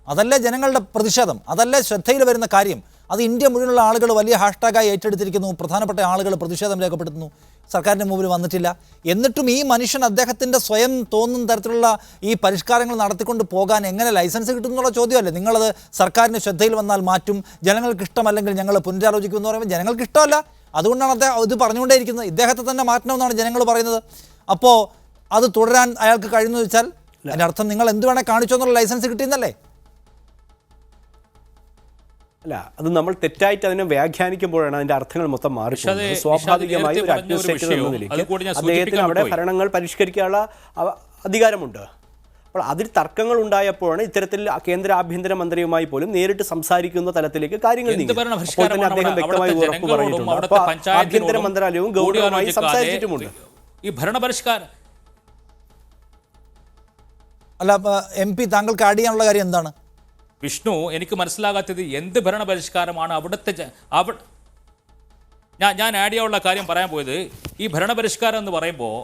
Speaker 1: അതല്ലേ ജനങ്ങളുടെ പ്രതിഷേധം, അതല്ലേ ശ്രദ്ധയിൽ വരുന്ന കാര്യം. അത് ഇന്ത്യ മുഴുവനുള്ള ആളുകൾ വലിയ ഹാഷ്ടാഗായി ഏറ്റെടുത്തിരിക്കുന്നു. പ്രധാനപ്പെട്ട ആളുകൾ പ്രതിഷേധം രേഖപ്പെടുത്തുന്നു. സർക്കാരിൻ്റെ മുമ്പിൽ വന്നിട്ടില്ല. എന്നിട്ടും ഈ മനുഷ്യൻ അദ്ദേഹത്തിൻ്റെ സ്വയം തോന്നുന്ന തരത്തിലുള്ള ഈ പരിഷ്കാരങ്ങൾ നടത്തിക്കൊണ്ട് പോകാൻ എങ്ങനെ ലൈസൻസ് കിട്ടുന്നുള്ള ചോദ്യമല്ലേ? നിങ്ങളത് സർക്കാരിൻ്റെ ശ്രദ്ധയിൽ വന്നാൽ മാറ്റും, ജനങ്ങൾക്ക് ഇഷ്ടമല്ലെങ്കിൽ ഞങ്ങൾ പുനരാലോചിക്കും എന്ന് പറയുമ്പോൾ ജനങ്ങൾക്ക് ഇഷ്ടമല്ല. അതുകൊണ്ടാണ് അദ്ദേഹം ഇത് പറഞ്ഞുകൊണ്ടേയിരിക്കുന്നത്. ഇദ്ദേഹത്തെ തന്നെ മാറ്റണമെന്നാണ് ജനങ്ങൾ പറയുന്നത്. അപ്പോൾ അത് തുടരാൻ അയാൾക്ക് കഴിയുന്നു വെച്ചാൽ അതിൻ്റെ അർത്ഥം നിങ്ങൾ എന്ത് വേണേൽ കാണിച്ചോ എന്നുള്ള ലൈസൻസ് കിട്ടിയെന്നല്ലേ?
Speaker 3: അല്ല, അത് നമ്മൾ തെറ്റായിട്ട് അതിനെ വ്യാഖ്യാനിക്കുമ്പോഴാണ് അതിന്റെ അർത്ഥങ്ങൾ മൊത്തം മാറിപ്പോകുന്നത്. സ്വാഭാവികമായി ഒരു അഡ്മിനിസ്ട്രേറ്റർ എന്ന നിലയ്ക്ക് അദ്ദേഹത്തിന് അവിടെ ഭരണങ്ങൾ പരിഷ്കരിക്കാനുള്ള അധികാരമുണ്ട്. അപ്പോൾ അതിൽ തർക്കങ്ങൾ ഉണ്ടായപ്പോഴാണ് ഇത്തരത്തിൽ കേന്ദ്ര ആഭ്യന്തരമന്ത്രിയുമായി പോലും നേരിട്ട് സംസാരിക്കുന്ന തലത്തിലേക്ക് കാര്യങ്ങൾ നീങ്ങി. അപ്പോൾ തന്നെ അദ്ദേഹം വ്യക്തമായി ഉറപ്പ് പറഞ്ഞിട്ടുണ്ട്. അപ്പോൾ ആഭ്യന്തര മന്ത്രാലയവും ഗൗരവമായി സംസാരിച്ചിട്ടുമുണ്ട്.
Speaker 2: ഈ ഭരണപരിഷ്കാരം
Speaker 1: അല്ല, MP താങ്കൾക്ക് ആഡ് ചെയ്യാനുള്ള കാര്യം എന്താണ്?
Speaker 2: വിഷ്ണു, എനിക്ക് മനസ്സിലാകാത്തത് എന്ത് ഭരണപരിഷ്കാരമാണ് അവിടുത്തെ ഞാൻ ആഡ് ചെയ്യാനുള്ള കാര്യം പറയാൻ പോയത്. ഈ ഭരണപരിഷ്കാരം എന്ന് പറയുമ്പോൾ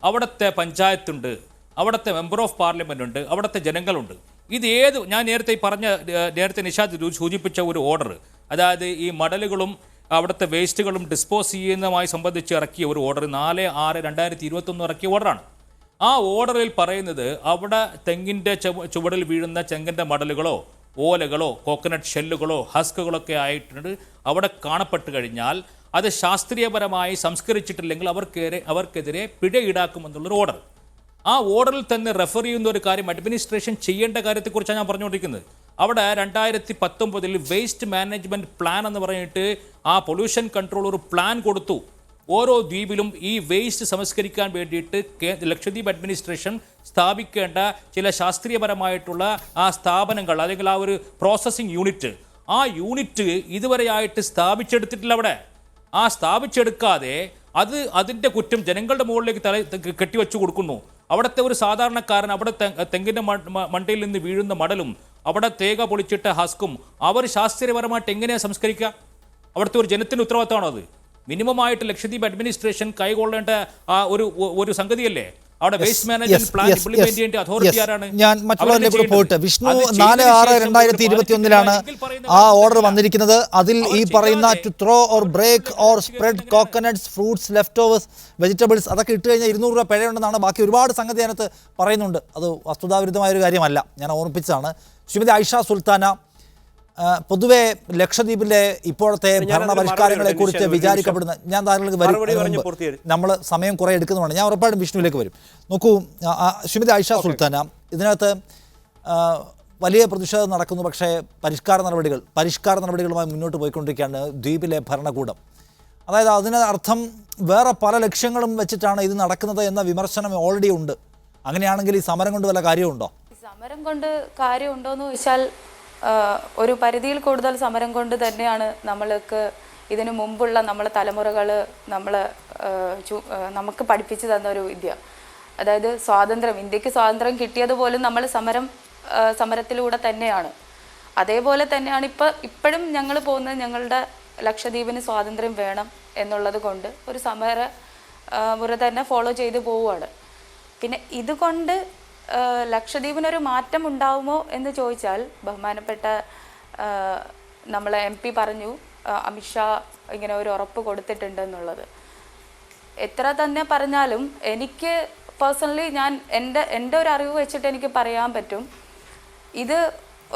Speaker 2: അവിടുത്തെ പഞ്ചായത്തുണ്ട്, അവിടുത്തെ മെമ്പർ ഓഫ് പാർലമെൻ്റ് ഉണ്ട്, അവിടുത്തെ ജനങ്ങളുണ്ട്. ഇത് ഞാൻ നേരത്തെ നിഷാദ് സൂചിപ്പിച്ച ഒരു ഓർഡർ, അതായത് ഈ മടലുകളും അവിടുത്തെ വേസ്റ്റുകളും ഡിസ്പോസ് ചെയ്യുന്നതുമായി സംബന്ധിച്ച് ഇറക്കിയ ഒരു ഓർഡർ 4/6/2021 ഇറക്കിയ ഓർഡറാണ്. ആ ഓർഡറിൽ പറയുന്നത് അവിടെ തെങ്ങിൻ്റെ ചുവടിൽ വീഴുന്ന തെങ്ങിൻ്റെ മടലുകളോ ഓലകളോ കോക്കനട്ട് ഷെല്ലുകളോ ഹസ്കുകളൊക്കെ ആയിട്ടുണ്ട് അവിടെ കാണപ്പെട്ട് കഴിഞ്ഞാൽ അത് ശാസ്ത്രീയപരമായി സംസ്കരിച്ചിട്ടില്ലെങ്കിൽ അവർക്കെതിരെ പിഴ ഈടാക്കുമെന്നുള്ളൊരു ഓർഡർ. ആ ഓർഡറിൽ തന്നെ റെഫർ ചെയ്യുന്ന ഒരു കാര്യം അഡ്മിനിസ്ട്രേഷൻ ചെയ്യേണ്ട കാര്യത്തെക്കുറിച്ചാണ് ഞാൻ പറഞ്ഞുകൊണ്ടിരിക്കുന്നത്. അവിടെ 2019 വേസ്റ്റ് മാനേജ്മെൻറ്റ് പ്ലാൻ എന്ന് പറഞ്ഞിട്ട് ആ പൊല്യൂഷൻ കൺട്രോൾ ഒരു പ്ലാൻ കൊടുത്തു. ഓരോ ദ്വീപിലും ഈ വേസ്റ്റ് സംസ്കരിക്കാൻ വേണ്ടിയിട്ട് ലക്ഷദ്വീപ് അഡ്മിനിസ്ട്രേഷൻ സ്ഥാപിക്കേണ്ട ചില ശാസ്ത്രീയപരമായിട്ടുള്ള ആ സ്ഥാപനങ്ങൾ അല്ലെങ്കിൽ ആ ഒരു പ്രോസസ്സിംഗ് യൂണിറ്റ്, ആ യൂണിറ്റ് ഇതുവരെയായിട്ട് സ്ഥാപിച്ചെടുത്തിട്ടില്ല. അവിടെ ആ സ്ഥാപിച്ചെടുക്കാതെ അതിൻ്റെ കുറ്റം ജനങ്ങളുടെ മുകളിലേക്ക് കെട്ടിവെച്ചു കൊടുക്കുന്നു. അവിടുത്തെ ഒരു സാധാരണക്കാരൻ അവിടെ തെങ്ങിൻ്റെ മണ്ടയിൽ നിന്ന് വീഴുന്ന മടലും അവിടെ തേങ്ങ പൊളിച്ചിട്ട ഹസ്കും അവർ ശാസ്ത്രീയപരമായിട്ട് എങ്ങനെയാണ് സംസ്കരിക്കുക? അവിടുത്തെ ഒരു ജനത്തിൻ്റെ ഉത്തരവാദിത്തമാണോ അത്? മിനിമമായിട്ട് ലക്ഷദ്വീപ് അഡ്മിനിസ്ട്രേഷൻ കൈകൊള്ളേണ്ട ഒരു സംഗതിയല്ലേ? അവിടെ വേസ്റ്റ് മാനേജ്മെന്റ് പ്ലാൻ ഇംപ്ലിമെന്റ് ചെയ്യേണ്ട അതോറിറ്റി ആരാണ്?
Speaker 1: ഞാൻ മറ്റുള്ളവരിലേക്ക് കൂടെ പോയിട്ട്, വിഷ്ണു 4/6/2021 ആ ഓർഡർ വന്നിരിക്കുന്നത്. അതിൽ ഈ പറയുന്ന to throw or break or spread coconuts fruits leftovers vegetables അതൊക്കെ ഇട്ട് കഴിഞ്ഞാൽ 200 രൂപ പിഴയുണ്ടെന്നാണ്. ബാക്കി ഒരുപാട് സംഗതി അതിനകത്ത് പറയുന്നുണ്ട്. അത് വസ്തുതാവിരുദ്ധമായൊരു കാര്യമല്ല, ഞാൻ ഓർമ്മിപ്പിച്ചതാണ്. ശ്രീമതി ഐഷ സുൽത്താന, പൊതുവെ ലക്ഷദ്വീപിലെ ഇപ്പോഴത്തെ ഭരണപരിഷ്കാരങ്ങളെ കുറിച്ച് വിചാരിക്കപ്പെടുന്ന, ഞാൻ താങ്കൾക്ക് വരും, നമ്മൾ സമയം കുറേ എടുക്കുന്നതാണ്, ഞാൻ ഉറപ്പായിട്ടും വിഷ്ണുവിലേക്ക് വരും. നോക്കൂ ശ്രീമതി ഐഷ സുൽത്താന, ഇതിനകത്ത് വലിയ പ്രതിഷേധം നടക്കുന്നു. പക്ഷേ പരിഷ്കാര നടപടികളുമായി മുന്നോട്ട് പോയിക്കൊണ്ടിരിക്കുകയാണ് ദ്വീപിലെ ഭരണകൂടം. അതായത് അതിന് അർത്ഥം വേറെ പല ലക്ഷ്യങ്ങളും വെച്ചിട്ടാണ് ഇത് നടക്കുന്നത് എന്ന വിമർശനം ഓൾറെഡി ഉണ്ട്. അങ്ങനെയാണെങ്കിൽ ഈ സമരം കൊണ്ട് വല്ല കാര്യമുണ്ടോ?
Speaker 4: സമരം കൊണ്ട് കാര്യമുണ്ടോയെന്ന് ചോദിച്ചാൽ ഒരു പരിധിയിൽ കൂടുതൽ സമരം കൊണ്ട് തന്നെയാണ് നമ്മൾക്ക് ഇതിനു മുമ്പുള്ള നമ്മളെ തലമുറകൾ നമുക്ക് പഠിപ്പിച്ചു തന്ന ഒരു വിദ്യ. അതായത് ഇന്ത്യക്ക് സ്വാതന്ത്ര്യം കിട്ടിയതുപോലും നമ്മൾ സമരം സമരത്തിലൂടെ തന്നെയാണ്. അതേപോലെ തന്നെയാണ് ഇപ്പോഴും ഞങ്ങൾ പോകുന്നത്. ഞങ്ങളുടെ ലക്ഷദ്വീപിന് സ്വാതന്ത്ര്യം വേണം എന്നുള്ളത് കൊണ്ട് ഒരു സമര മുറ തന്നെ ഫോളോ ചെയ്ത് പോവുകയാണ്. പിന്നെ ഇതുകൊണ്ട് ലക്ഷദ്വീപിനൊരു മാറ്റം ഉണ്ടാവുമോ എന്ന് ചോദിച്ചാൽ, ബഹുമാനപ്പെട്ട നമ്മളെ MP പറഞ്ഞു, അമിത്ഷാ ഇങ്ങനെ ഒരു ഉറപ്പ് കൊടുത്തിട്ടുണ്ട് എന്നുള്ളത്. എത്ര തന്നെ പറഞ്ഞാലും എനിക്ക് പേഴ്സണലി എൻ്റെ ഒരു അറിവ് വെച്ചിട്ട് എനിക്ക് പറയാൻ പറ്റും, ഇത്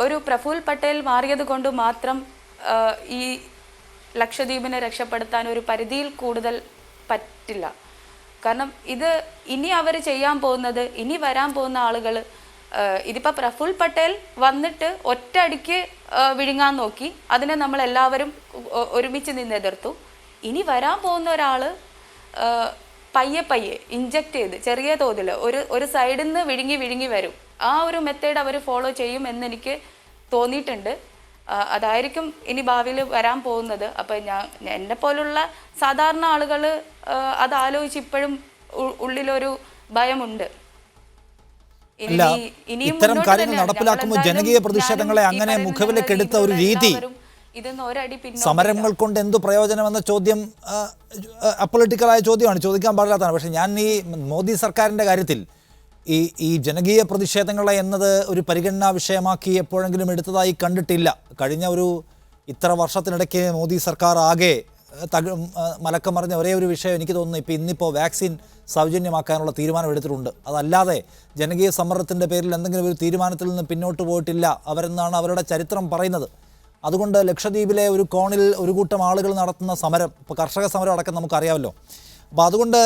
Speaker 4: ഒരു പ്രഫുൽ പട്ടേൽ മാറിയത് കൊണ്ട് മാത്രം ഈ ലക്ഷദ്വീപിനെ രക്ഷപ്പെടുത്താൻ ഒരു പരിധിയിൽ കൂടുതൽ പറ്റില്ല. കാരണം ഇത് ഇനി അവർ ചെയ്യാൻ പോകുന്നത്, ഇനി വരാൻ പോകുന്ന ആളുകൾ, ഇതിപ്പോൾ പ്രഫുൽ പട്ടേൽ വന്നിട്ട് ഒറ്റയടിക്ക് വിഴുങ്ങാൻ നോക്കി, അതിനെ നമ്മളെല്ലാവരും ഒരുമിച്ച് നിന്ന് എതിർത്തു. ഇനി വരാൻ പോകുന്ന ഒരാൾ പയ്യെ ഇഞ്ചക്ട് ചെയ്ത് ചെറിയ തോതിൽ ഒരു സൈഡിൽ നിന്ന് വിഴുങ്ങി വരും. ആ ഒരു മെത്തേഡ് അവർ ഫോളോ ചെയ്യും എന്നെനിക്ക് തോന്നിയിട്ടുണ്ട്. അതായിരിക്കും ഇനി ഭാവിയിൽ വരാൻ പോകുന്നത്. അപ്പം എന്നെ പോലുള്ള സാധാരണ ആളുകൾ അത് ആലോചിച്ച് ഇപ്പോഴും ഉള്ളിലൊരു ഭയമുണ്ട്.
Speaker 1: അല്ല, ഇത്തരം കാര്യങ്ങൾ നടപ്പിലാക്കുമ്പോൾ ജനകീയ പ്രതിഷേധങ്ങളെ അങ്ങനെ മുഖവിലേക്കെടുത്ത ഒരു രീതി, സമരങ്ങൾ കൊണ്ട് എന്തു പ്രയോജനമെന്ന ചോദ്യം അപ്പൊളിറ്റിക്കലായ ചോദ്യമാണ്, ചോദിക്കാൻ പാടില്ലാത്തതാണ്. പക്ഷേ ഞാൻ ഈ മോദി സർക്കാരിൻ്റെ കാര്യത്തിൽ ഈ ജനകീയ പ്രതിഷേധങ്ങളെ എന്നത് ഒരു പരിഗണനാ വിഷയമാക്കി എപ്പോഴെങ്കിലും എടുത്തതായി കണ്ടിട്ടില്ല. കഴിഞ്ഞ ഇത്ര വർഷത്തിനിടയ്ക്ക് മോദി സർക്കാർ ആകെ മലക്കം മറിഞ്ഞ ഒരേ ഒരു വിഷയം എനിക്ക് തോന്നുന്നു ഇന്നിപ്പോൾ വാക്സിൻ സൗജന്യമാക്കാനുള്ള തീരുമാനം എടുത്തിട്ടുണ്ട്. അതല്ലാതെ ജനകീയ സമ്മർദ്ദത്തിൻ്റെ പേരിൽ എന്തെങ്കിലും ഒരു തീരുമാനത്തിൽ നിന്ന് പിന്നോട്ട് പോയിട്ടില്ല അവരെന്നാണ് അവരുടെ ചരിത്രം പറയുന്നത്. അതുകൊണ്ട് ലക്ഷദ്വീപിലെ ഒരു കോണിൽ ഒരു കൂട്ടം ആളുകൾ നടത്തുന്ന സമരം, ഇപ്പോൾ കർഷക സമരം അടക്കം നമുക്കറിയാമല്ലോ. അപ്പോൾ അതുകൊണ്ട്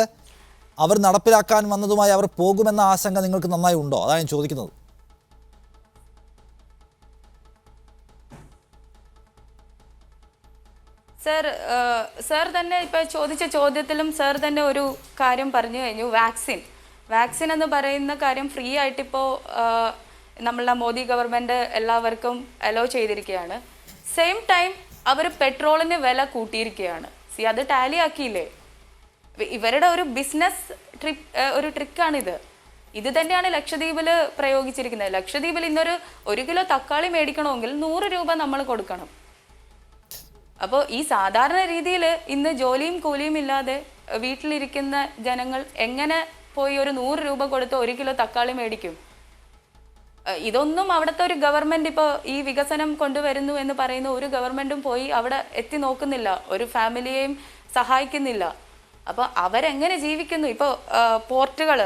Speaker 1: അവർ നടപ്പിലാക്കാൻ വന്നതുമായി അവർ പോകുമെന്ന ആശങ്ക നിങ്ങൾക്ക് നന്നായി ഉണ്ടോ? അതാണ് ഞാൻ ചോദിക്കുന്നത്.
Speaker 4: സർ തന്നെ ഇപ്പോൾ ചോദിച്ച ചോദ്യത്തിലും സർ തന്നെ ഒരു കാര്യം പറഞ്ഞു കഴിഞ്ഞു. വാക്സിൻ എന്ന് പറയുന്ന കാര്യം ഫ്രീ ആയിട്ടിപ്പോൾ നമ്മളുടെ മോദി ഗവൺമെൻറ് എല്ലാവർക്കും അലോ ചെയ്തിരിക്കുകയാണ്. സെയിം ടൈം അവർ പെട്രോളിന് വില കൂട്ടിയിരിക്കുകയാണ്. അത് ടാലി ആക്കിയില്ലേ? ഇവരുടെ ഒരു ബിസിനസ് ട്രിക്കാണിത്. ഇത് തന്നെയാണ് ലക്ഷദ്വീപിൽ പ്രയോഗിച്ചിരിക്കുന്നത്. ലക്ഷദ്വീപിൽ ഇന്നൊരു 1 കിലോ തക്കാളി മേടിക്കണമെങ്കിൽ 100 രൂപ നമ്മൾ കൊടുക്കണം. അപ്പോൾ ഈ സാധാരണ രീതിയിൽ ഇന്ന് ജോലിയും കൂലിയും ഇല്ലാതെ വീട്ടിലിരിക്കുന്ന ജനങ്ങൾ എങ്ങനെ പോയി ഒരു 100 രൂപ കൊടുത്ത് 1 കിലോ തക്കാളി മേടിക്കും? ഇതൊന്നും അവിടുത്തെ ഒരു ഗവൺമെൻറ് ഇപ്പോൾ ഈ വികസനം കൊണ്ടുവരുന്നു എന്ന് പറയുന്ന ഒരു ഗവൺമെൻറ്റും പോയി അവിടെ എത്തി നോക്കുന്നില്ല, ഒരു ഫാമിലിയെയും സഹായിക്കുന്നില്ല. അപ്പോൾ അവരെങ്ങനെ ജീവിക്കുന്നു? ഇപ്പോൾ പോർട്ടുകൾ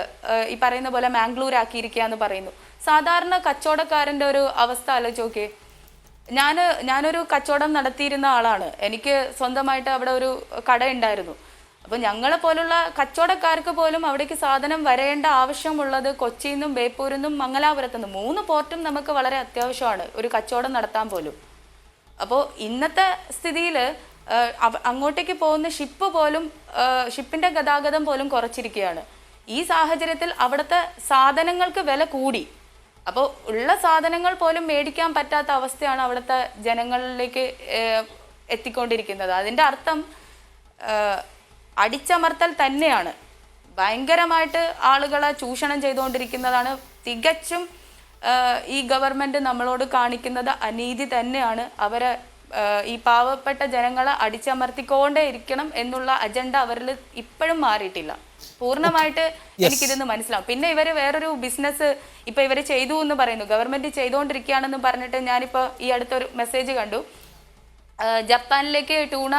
Speaker 4: ഈ പറയുന്ന പോലെ മാംഗ്ലൂർ ആക്കിയിരിക്കുക എന്ന് പറയുന്നു. സാധാരണ കച്ചവടക്കാരൻ്റെ ഒരു അവസ്ഥ ആലോചിച്ച് നോക്കിയേ. ഞാനൊരു കച്ചവടം നടത്തിയിരുന്ന ആളാണ്. എനിക്ക് സ്വന്തമായിട്ട് അവിടെ ഒരു കട ഉണ്ടായിരുന്നു. അപ്പോൾ ഞങ്ങളെ പോലുള്ള കച്ചവടക്കാർക്ക് പോലും അവിടേക്ക് സാധനം വരേണ്ട ആവശ്യമുള്ളത് കൊച്ചിയിൽ നിന്നും ബേപ്പൂരിൽ നിന്നും മംഗലാപുരത്തു നിന്നും 3 പോർട്ടും നമുക്ക് വളരെ അത്യാവശ്യമാണ് ഒരു കച്ചവടം നടത്താൻ പോലും. അപ്പോൾ ഇന്നത്തെ സ്ഥിതിയിൽ അങ്ങോട്ടേക്ക് പോകുന്ന ഷിപ്പിൻ്റെ ഗതാഗതം പോലും കുറച്ചിരിക്കുകയാണ്. ഈ സാഹചര്യത്തിൽ അവിടുത്തെ സാധനങ്ങൾക്ക് വില കൂടി. അപ്പോൾ ഉള്ള സാധനങ്ങൾ പോലും മേടിക്കാൻ പറ്റാത്ത അവസ്ഥയാണ് അവിടുത്തെ ജനങ്ങളിലേക്ക് എത്തിക്കൊണ്ടിരിക്കുന്നത്. അതിൻ്റെ അർത്ഥം അടിച്ചമർത്തൽ തന്നെയാണ്. ഭയങ്കരമായിട്ട് ആളുകളെ ചൂഷണം ചെയ്തുകൊണ്ടിരിക്കുന്നതാണ്. തികച്ചും ഈ ഗവൺമെൻറ് നമ്മളോട് കാണിക്കുന്നത് അനീതി തന്നെയാണ്. അവരെ ഈ പാവപ്പെട്ട ജനങ്ങളെ അടിച്ചമർത്തിക്കൊണ്ടേ ഇരിക്കണം എന്നുള്ള അജണ്ട അവരിൽ ഇപ്പോഴും മാറിയിട്ടില്ല. പൂർണ്ണമായിട്ട് എനിക്കിതെന്ന് മനസ്സിലാവും. പിന്നെ ഇവർ വേറൊരു ബിസിനസ് ഇപ്പം ഇവർ ചെയ്തു എന്ന് പറയുന്നു, ഗവൺമെൻറ് ചെയ്തുകൊണ്ടിരിക്കുകയാണെന്ന് പറഞ്ഞിട്ട് ഞാനിപ്പോൾ ഈ അടുത്തൊരു മെസ്സേജ് കണ്ടു, ജപ്പാനിലേക്ക് ട്യൂണ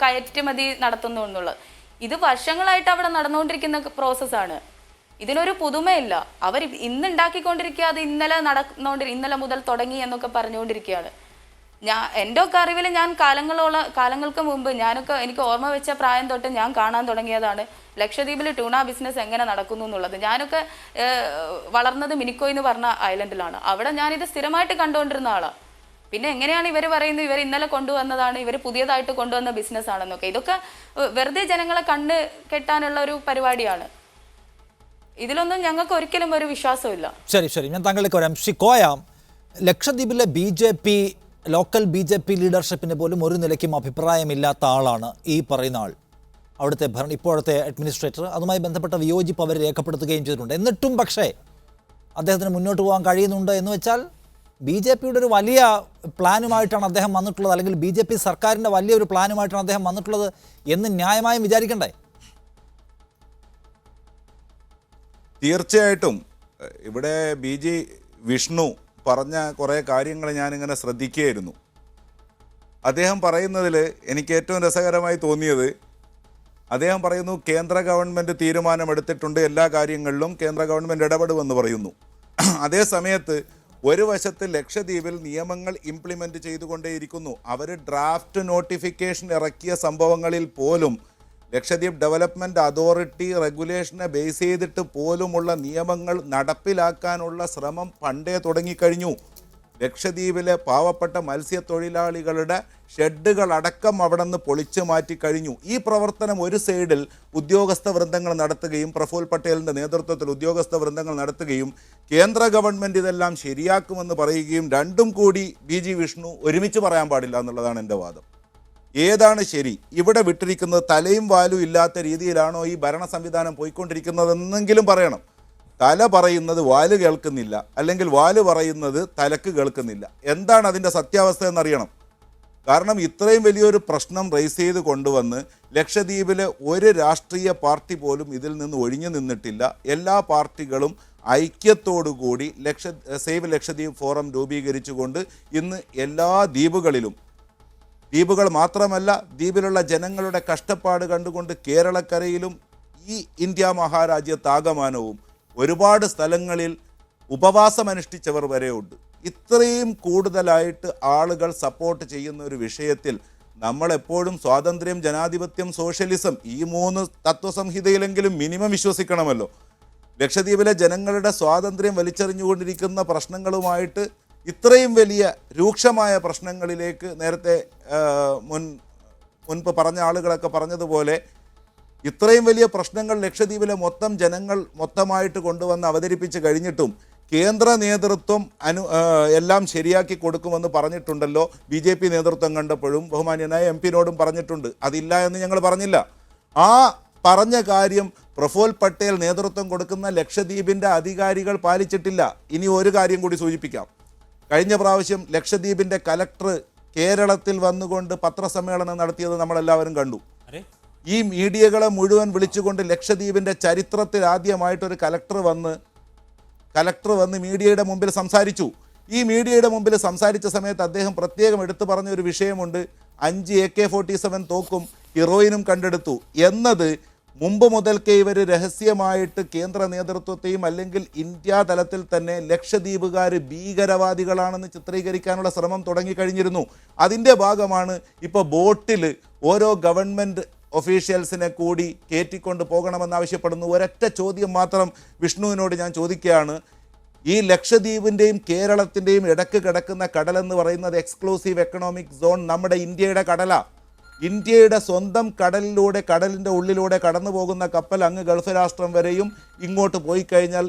Speaker 4: കയറ്റുമതി നടത്തുന്നു എന്നുള്ളത്. ഇത് വർഷങ്ങളായിട്ട് അവിടെ നടന്നുകൊണ്ടിരിക്കുന്ന പ്രോസസ്സാണ്. ഇതിനൊരു പുതുമയില്ല. അവർ ഇന്ന് ഉണ്ടാക്കിക്കൊണ്ടിരിക്കുക, അത് ഇന്നലെ മുതൽ തുടങ്ങി എന്നൊക്കെ പറഞ്ഞുകൊണ്ടിരിക്കുകയാണ്. എൻ്റെ ഒക്കെ അറിവിൽ ഞാൻ കാലങ്ങൾക്ക് മുമ്പ് എനിക്ക് ഓർമ്മ വെച്ച പ്രായം തൊട്ട് ഞാൻ കാണാൻ തുടങ്ങിയതാണ് ലക്ഷദ്വീപിൽ ട്യൂണ ബിസിനസ് എങ്ങനെ നടക്കുന്നു എന്നുള്ളത്. ഞാനൊക്കെ വളർന്നത് മിനിക്കോയ് എന്ന് പറഞ്ഞ ഐലൻഡിലാണ്. അവിടെ ഞാനിത് സ്ഥിരമായിട്ട് കണ്ടുകൊണ്ടിരുന്ന ആളാണ്. പിന്നെ എങ്ങനെയാണ് ഇവർ പറയുന്നത് ഇവർ ഇന്നലെ കൊണ്ടുവന്നതാണ്, ഇവർ പുതിയതായിട്ട് കൊണ്ടുവന്ന ബിസിനസ് ആണെന്നൊക്കെ? ഇതൊക്കെ വെറുതെ ജനങ്ങളെ കണ്ണ് കെട്ടാനുള്ള ഒരു പരിപാടിയാണ്. ഇതിലൊന്നും ഞങ്ങൾക്ക് ഒരിക്കലും ഒരു വിശ്വാസമില്ല.
Speaker 1: ശരി, ഞാൻ താങ്കളിലേക്ക് വരാം. ശ്രീ കോയ, ലക്ഷദ്വീപിലെ ലോക്കൽ BJP ലീഡർഷിപ്പിന് പോലും ഒരു നിലയ്ക്കും അഭിപ്രായമില്ലാത്ത ആളാണ് ഈ പറയുന്ന ആൾ. അവിടുത്തെ ഇപ്പോഴത്തെ അഡ്മിനിസ്ട്രേറ്റർ അതുമായി ബന്ധപ്പെട്ട വിയോജിപ്പ് അവർ രേഖപ്പെടുത്തുകയും ചെയ്തിട്ടുണ്ട്. എന്നിട്ടും പക്ഷേ അദ്ദേഹത്തിന് മുന്നോട്ട് പോകാൻ കഴിയുന്നുണ്ട് എന്ന് വെച്ചാൽ BJPയുടെ ഒരു വലിയ പ്ലാനുമായിട്ടാണ് അദ്ദേഹം വന്നിട്ടുള്ളത്, അല്ലെങ്കിൽ BJP സർക്കാരിൻ്റെ വലിയൊരു പ്ലാനുമായിട്ടാണ് അദ്ദേഹം വന്നിട്ടുള്ളത് എന്ന് ന്യായമായും വിചാരിക്കണ്ടേ?
Speaker 5: തീർച്ചയായിട്ടും ഇവിടെ വിഷ്ണു പറഞ്ഞ കുറേ കാര്യങ്ങൾ ഞാനിങ്ങനെ ശ്രദ്ധിക്കുകയായിരുന്നു. അദ്ദേഹം പറയുന്നതിൽ എനിക്ക് ഏറ്റവും രസകരമായി തോന്നിയത്, അദ്ദേഹം പറയുന്നു കേന്ദ്ര ഗവൺമെൻറ് തീരുമാനമെടുത്തിട്ടുണ്ട്, എല്ലാ കാര്യങ്ങളിലും കേന്ദ്ര ഗവൺമെൻറ് ഇടപെടുമെന്ന് പറയുന്നു. അതേ സമയത്ത് ഒരു വശത്ത് ലക്ഷദ്വീപിൽ നിയമങ്ങൾ ഇംപ്ലിമെൻറ്റ് ചെയ്തുകൊണ്ടേയിരിക്കുന്നു. അവർ ഡ്രാഫ്റ്റ് നോട്ടിഫിക്കേഷൻ ഇറക്കിയ സംഭവങ്ങളിൽ പോലും ലക്ഷദ്വീപ് ഡെവലപ്മെൻറ്റ് അതോറിറ്റി റെഗുലേഷനെ ബേസ് ചെയ്തിട്ട് പോലുമുള്ള നിയമങ്ങൾ നടപ്പിലാക്കാനുള്ള ശ്രമം പണ്ടേ തുടങ്ങിക്കഴിഞ്ഞു. ലക്ഷദ്വീപിലെ പാവപ്പെട്ട മത്സ്യത്തൊഴിലാളികളുടെ ഷെഡുകളടക്കം അവിടെ നിന്ന് പൊളിച്ചു മാറ്റിക്കഴിഞ്ഞു. ഈ പ്രവർത്തനം ഒരു സൈഡിൽ ഉദ്യോഗസ്ഥ വൃന്ദങ്ങൾ നടത്തുകയും പ്രഫുൽ പട്ടേലിൻ്റെ നേതൃത്വത്തിൽ ഉദ്യോഗസ്ഥ വൃന്ദങ്ങൾ നടത്തുകയും കേന്ദ്ര ഗവൺമെൻറ് ഇതെല്ലാം ശരിയാക്കുമെന്ന് പറയുകയും രണ്ടും കൂടി വിഷ്ണു ഒരുമിച്ച് പറയാൻ പാടില്ല എന്നുള്ളതാണ് എൻ്റെ വാദം. ഏതാണ് ശരി? ഇവിടെ വിട്ടിരിക്കുന്നത് തലയും വാലും ഇല്ലാത്ത രീതിയിലാണോ ഈ ഭരണ സംവിധാനം പോയിക്കൊണ്ടിരിക്കുന്നതെന്നെങ്കിലും പറയണം. തല പറയുന്നത് വാല് കേൾക്കുന്നില്ല, അല്ലെങ്കിൽ വാല് പറയുന്നത് തലക്ക് കേൾക്കുന്നില്ല. എന്താണ് അതിൻ്റെ സത്യാവസ്ഥ എന്നറിയണം. കാരണം ഇത്രയും വലിയൊരു പ്രശ്നം റേസ് ചെയ്ത് കൊണ്ടുവന്ന് ലക്ഷദ്വീപിലെ ഒരു രാഷ്ട്രീയ പാർട്ടി പോലും ഇതിൽ നിന്ന് ഒഴിഞ്ഞു നിന്നിട്ടില്ല. എല്ലാ പാർട്ടികളും ഐക്യത്തോടുകൂടി സേവ് ലക്ഷദ്വീപ് ഫോറം രൂപീകരിച്ചുകൊണ്ട് ഇന്ന് എല്ലാ ദ്വീപുകൾ മാത്രമല്ല ദ്വീപിലുള്ള ജനങ്ങളുടെ കഷ്ടപ്പാട് കണ്ടുകൊണ്ട് കേരളക്കരയിലും ഈ ഇന്ത്യ മഹാരാജ്യത്താകമാനവും ഒരുപാട് സ്ഥലങ്ങളിൽ ഉപവാസമനുഷ്ഠിച്ചവർ വരെയുണ്ട്. ഇത്രയും കൂടുതലായിട്ട് ആളുകൾ സപ്പോർട്ട് ചെയ്യുന്ന ഒരു വിഷയത്തിൽ നമ്മളെപ്പോഴും സ്വാതന്ത്ര്യം, ജനാധിപത്യം, സോഷ്യലിസം ഈ 3 തത്വസംഹിതയിലെങ്കിലും മിനിമം വിശ്വസിക്കണമല്ലോ. ലക്ഷദ്വീപിലെ ജനങ്ങളുടെ സ്വാതന്ത്ര്യം വലിച്ചെറിഞ്ഞുകൊണ്ടിരിക്കുന്ന പ്രശ്നങ്ങളുമായിട്ട് ഇത്രയും വലിയ രൂക്ഷമായ പ്രശ്നങ്ങളിലേക്ക് നേരത്തെ മുൻപ് പറഞ്ഞ ആളുകളൊക്കെ പറഞ്ഞതുപോലെ ഇത്രയും വലിയ പ്രശ്നങ്ങൾ ലക്ഷദ്വീപിലെ മൊത്തം ജനങ്ങൾ മൊത്തമായിട്ട് കൊണ്ടുവന്ന് അവതരിപ്പിച്ച് കഴിഞ്ഞിട്ടും കേന്ദ്ര നേതൃത്വം എല്ലാം ശരിയാക്കി കൊടുക്കുമെന്ന് പറഞ്ഞിട്ടുണ്ടല്ലോ. BJP നേതൃത്വം കണ്ടപ്പോഴും ബഹുമാന്യനായ MP-നോടും പറഞ്ഞിട്ടുണ്ട്. അതില്ല എന്ന് ഞങ്ങൾ പറഞ്ഞില്ല. ആ പറഞ്ഞ കാര്യം പ്രഫുൽ പട്ടേൽ നേതൃത്വം കൊടുക്കുന്ന ലക്ഷദ്വീപിൻ്റെ അധികാരികൾ പാലിച്ചിട്ടില്ല. ഇനി ഒരു കാര്യം കൂടി സൂചിപ്പിക്കാം. കഴിഞ്ഞ പ്രാവശ്യം ലക്ഷദ്വീപിൻ്റെ കലക്ടർ കേരളത്തിൽ വന്നുകൊണ്ട് പത്രസമ്മേളനം നടത്തിയത് നമ്മളെല്ലാവരും കണ്ടു. ഈ മീഡിയകളെ മുഴുവൻ വിളിച്ചുകൊണ്ട് ലക്ഷദ്വീപിൻ്റെ ചരിത്രത്തിൽ ആദ്യമായിട്ടൊരു കലക്ടർ വന്ന് മീഡിയയുടെ മുമ്പിൽ സംസാരിച്ചു. ഈ മീഡിയയുടെ മുമ്പിൽ സംസാരിച്ച സമയത്ത് അദ്ദേഹം പ്രത്യേകം എടുത്തു പറഞ്ഞൊരു വിഷയമുണ്ട്. 5 AK-47 തോക്കും ഹീറോയിനും കണ്ടെടുത്തു എന്നത് മുമ്പ് മുതൽക്കേ ഇവർ രഹസ്യമായിട്ട് കേന്ദ്ര നേതൃത്വത്തെയും അല്ലെങ്കിൽ ഇന്ത്യ തലത്തിൽ തന്നെ ലക്ഷദ്വീപുകാർ ഭീകരവാദികളാണെന്ന് ചിത്രീകരിക്കാനുള്ള ശ്രമം തുടങ്ങിക്കഴിഞ്ഞിരുന്നു. അതിൻ്റെ ഭാഗമാണ് ഇപ്പോൾ ബോട്ടിൽ ഓരോ ഗവൺമെൻറ് ഒഫീഷ്യൽസിനെ കൂടി കയറ്റിക്കൊണ്ട് പോകണമെന്നാവശ്യപ്പെടുന്നു. ഒരൊറ്റ ചോദ്യം മാത്രം വിഷ്ണുവിനോട് ഞാൻ ചോദിക്കുകയാണ്. ഈ ലക്ഷദ്വീപിൻ്റെയും കേരളത്തിൻ്റെയും ഇടക്ക് കിടക്കുന്ന കടലെന്ന് പറയുന്നത് എക്സ്ക്ലൂസീവ് എക്കണോമിക് സോൺ നമ്മുടെ ഇന്ത്യയുടെ കടലാണ്. ഇന്ത്യയുടെ സ്വന്തം കടലിലൂടെ, കടലിൻ്റെ ഉള്ളിലൂടെ കടന്നു പോകുന്ന കപ്പൽ അങ്ങ് ഗൾഫ് രാഷ്ട്രം വരെയും ഇങ്ങോട്ട് പോയി കഴിഞ്ഞാൽ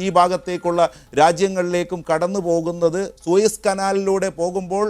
Speaker 5: ഈ ഭാഗത്തേക്കുള്ള രാജ്യങ്ങളിലേക്കും കടന്നു പോകുന്നത് സൂയസ് കനാലിലൂടെ പോകുമ്പോൾ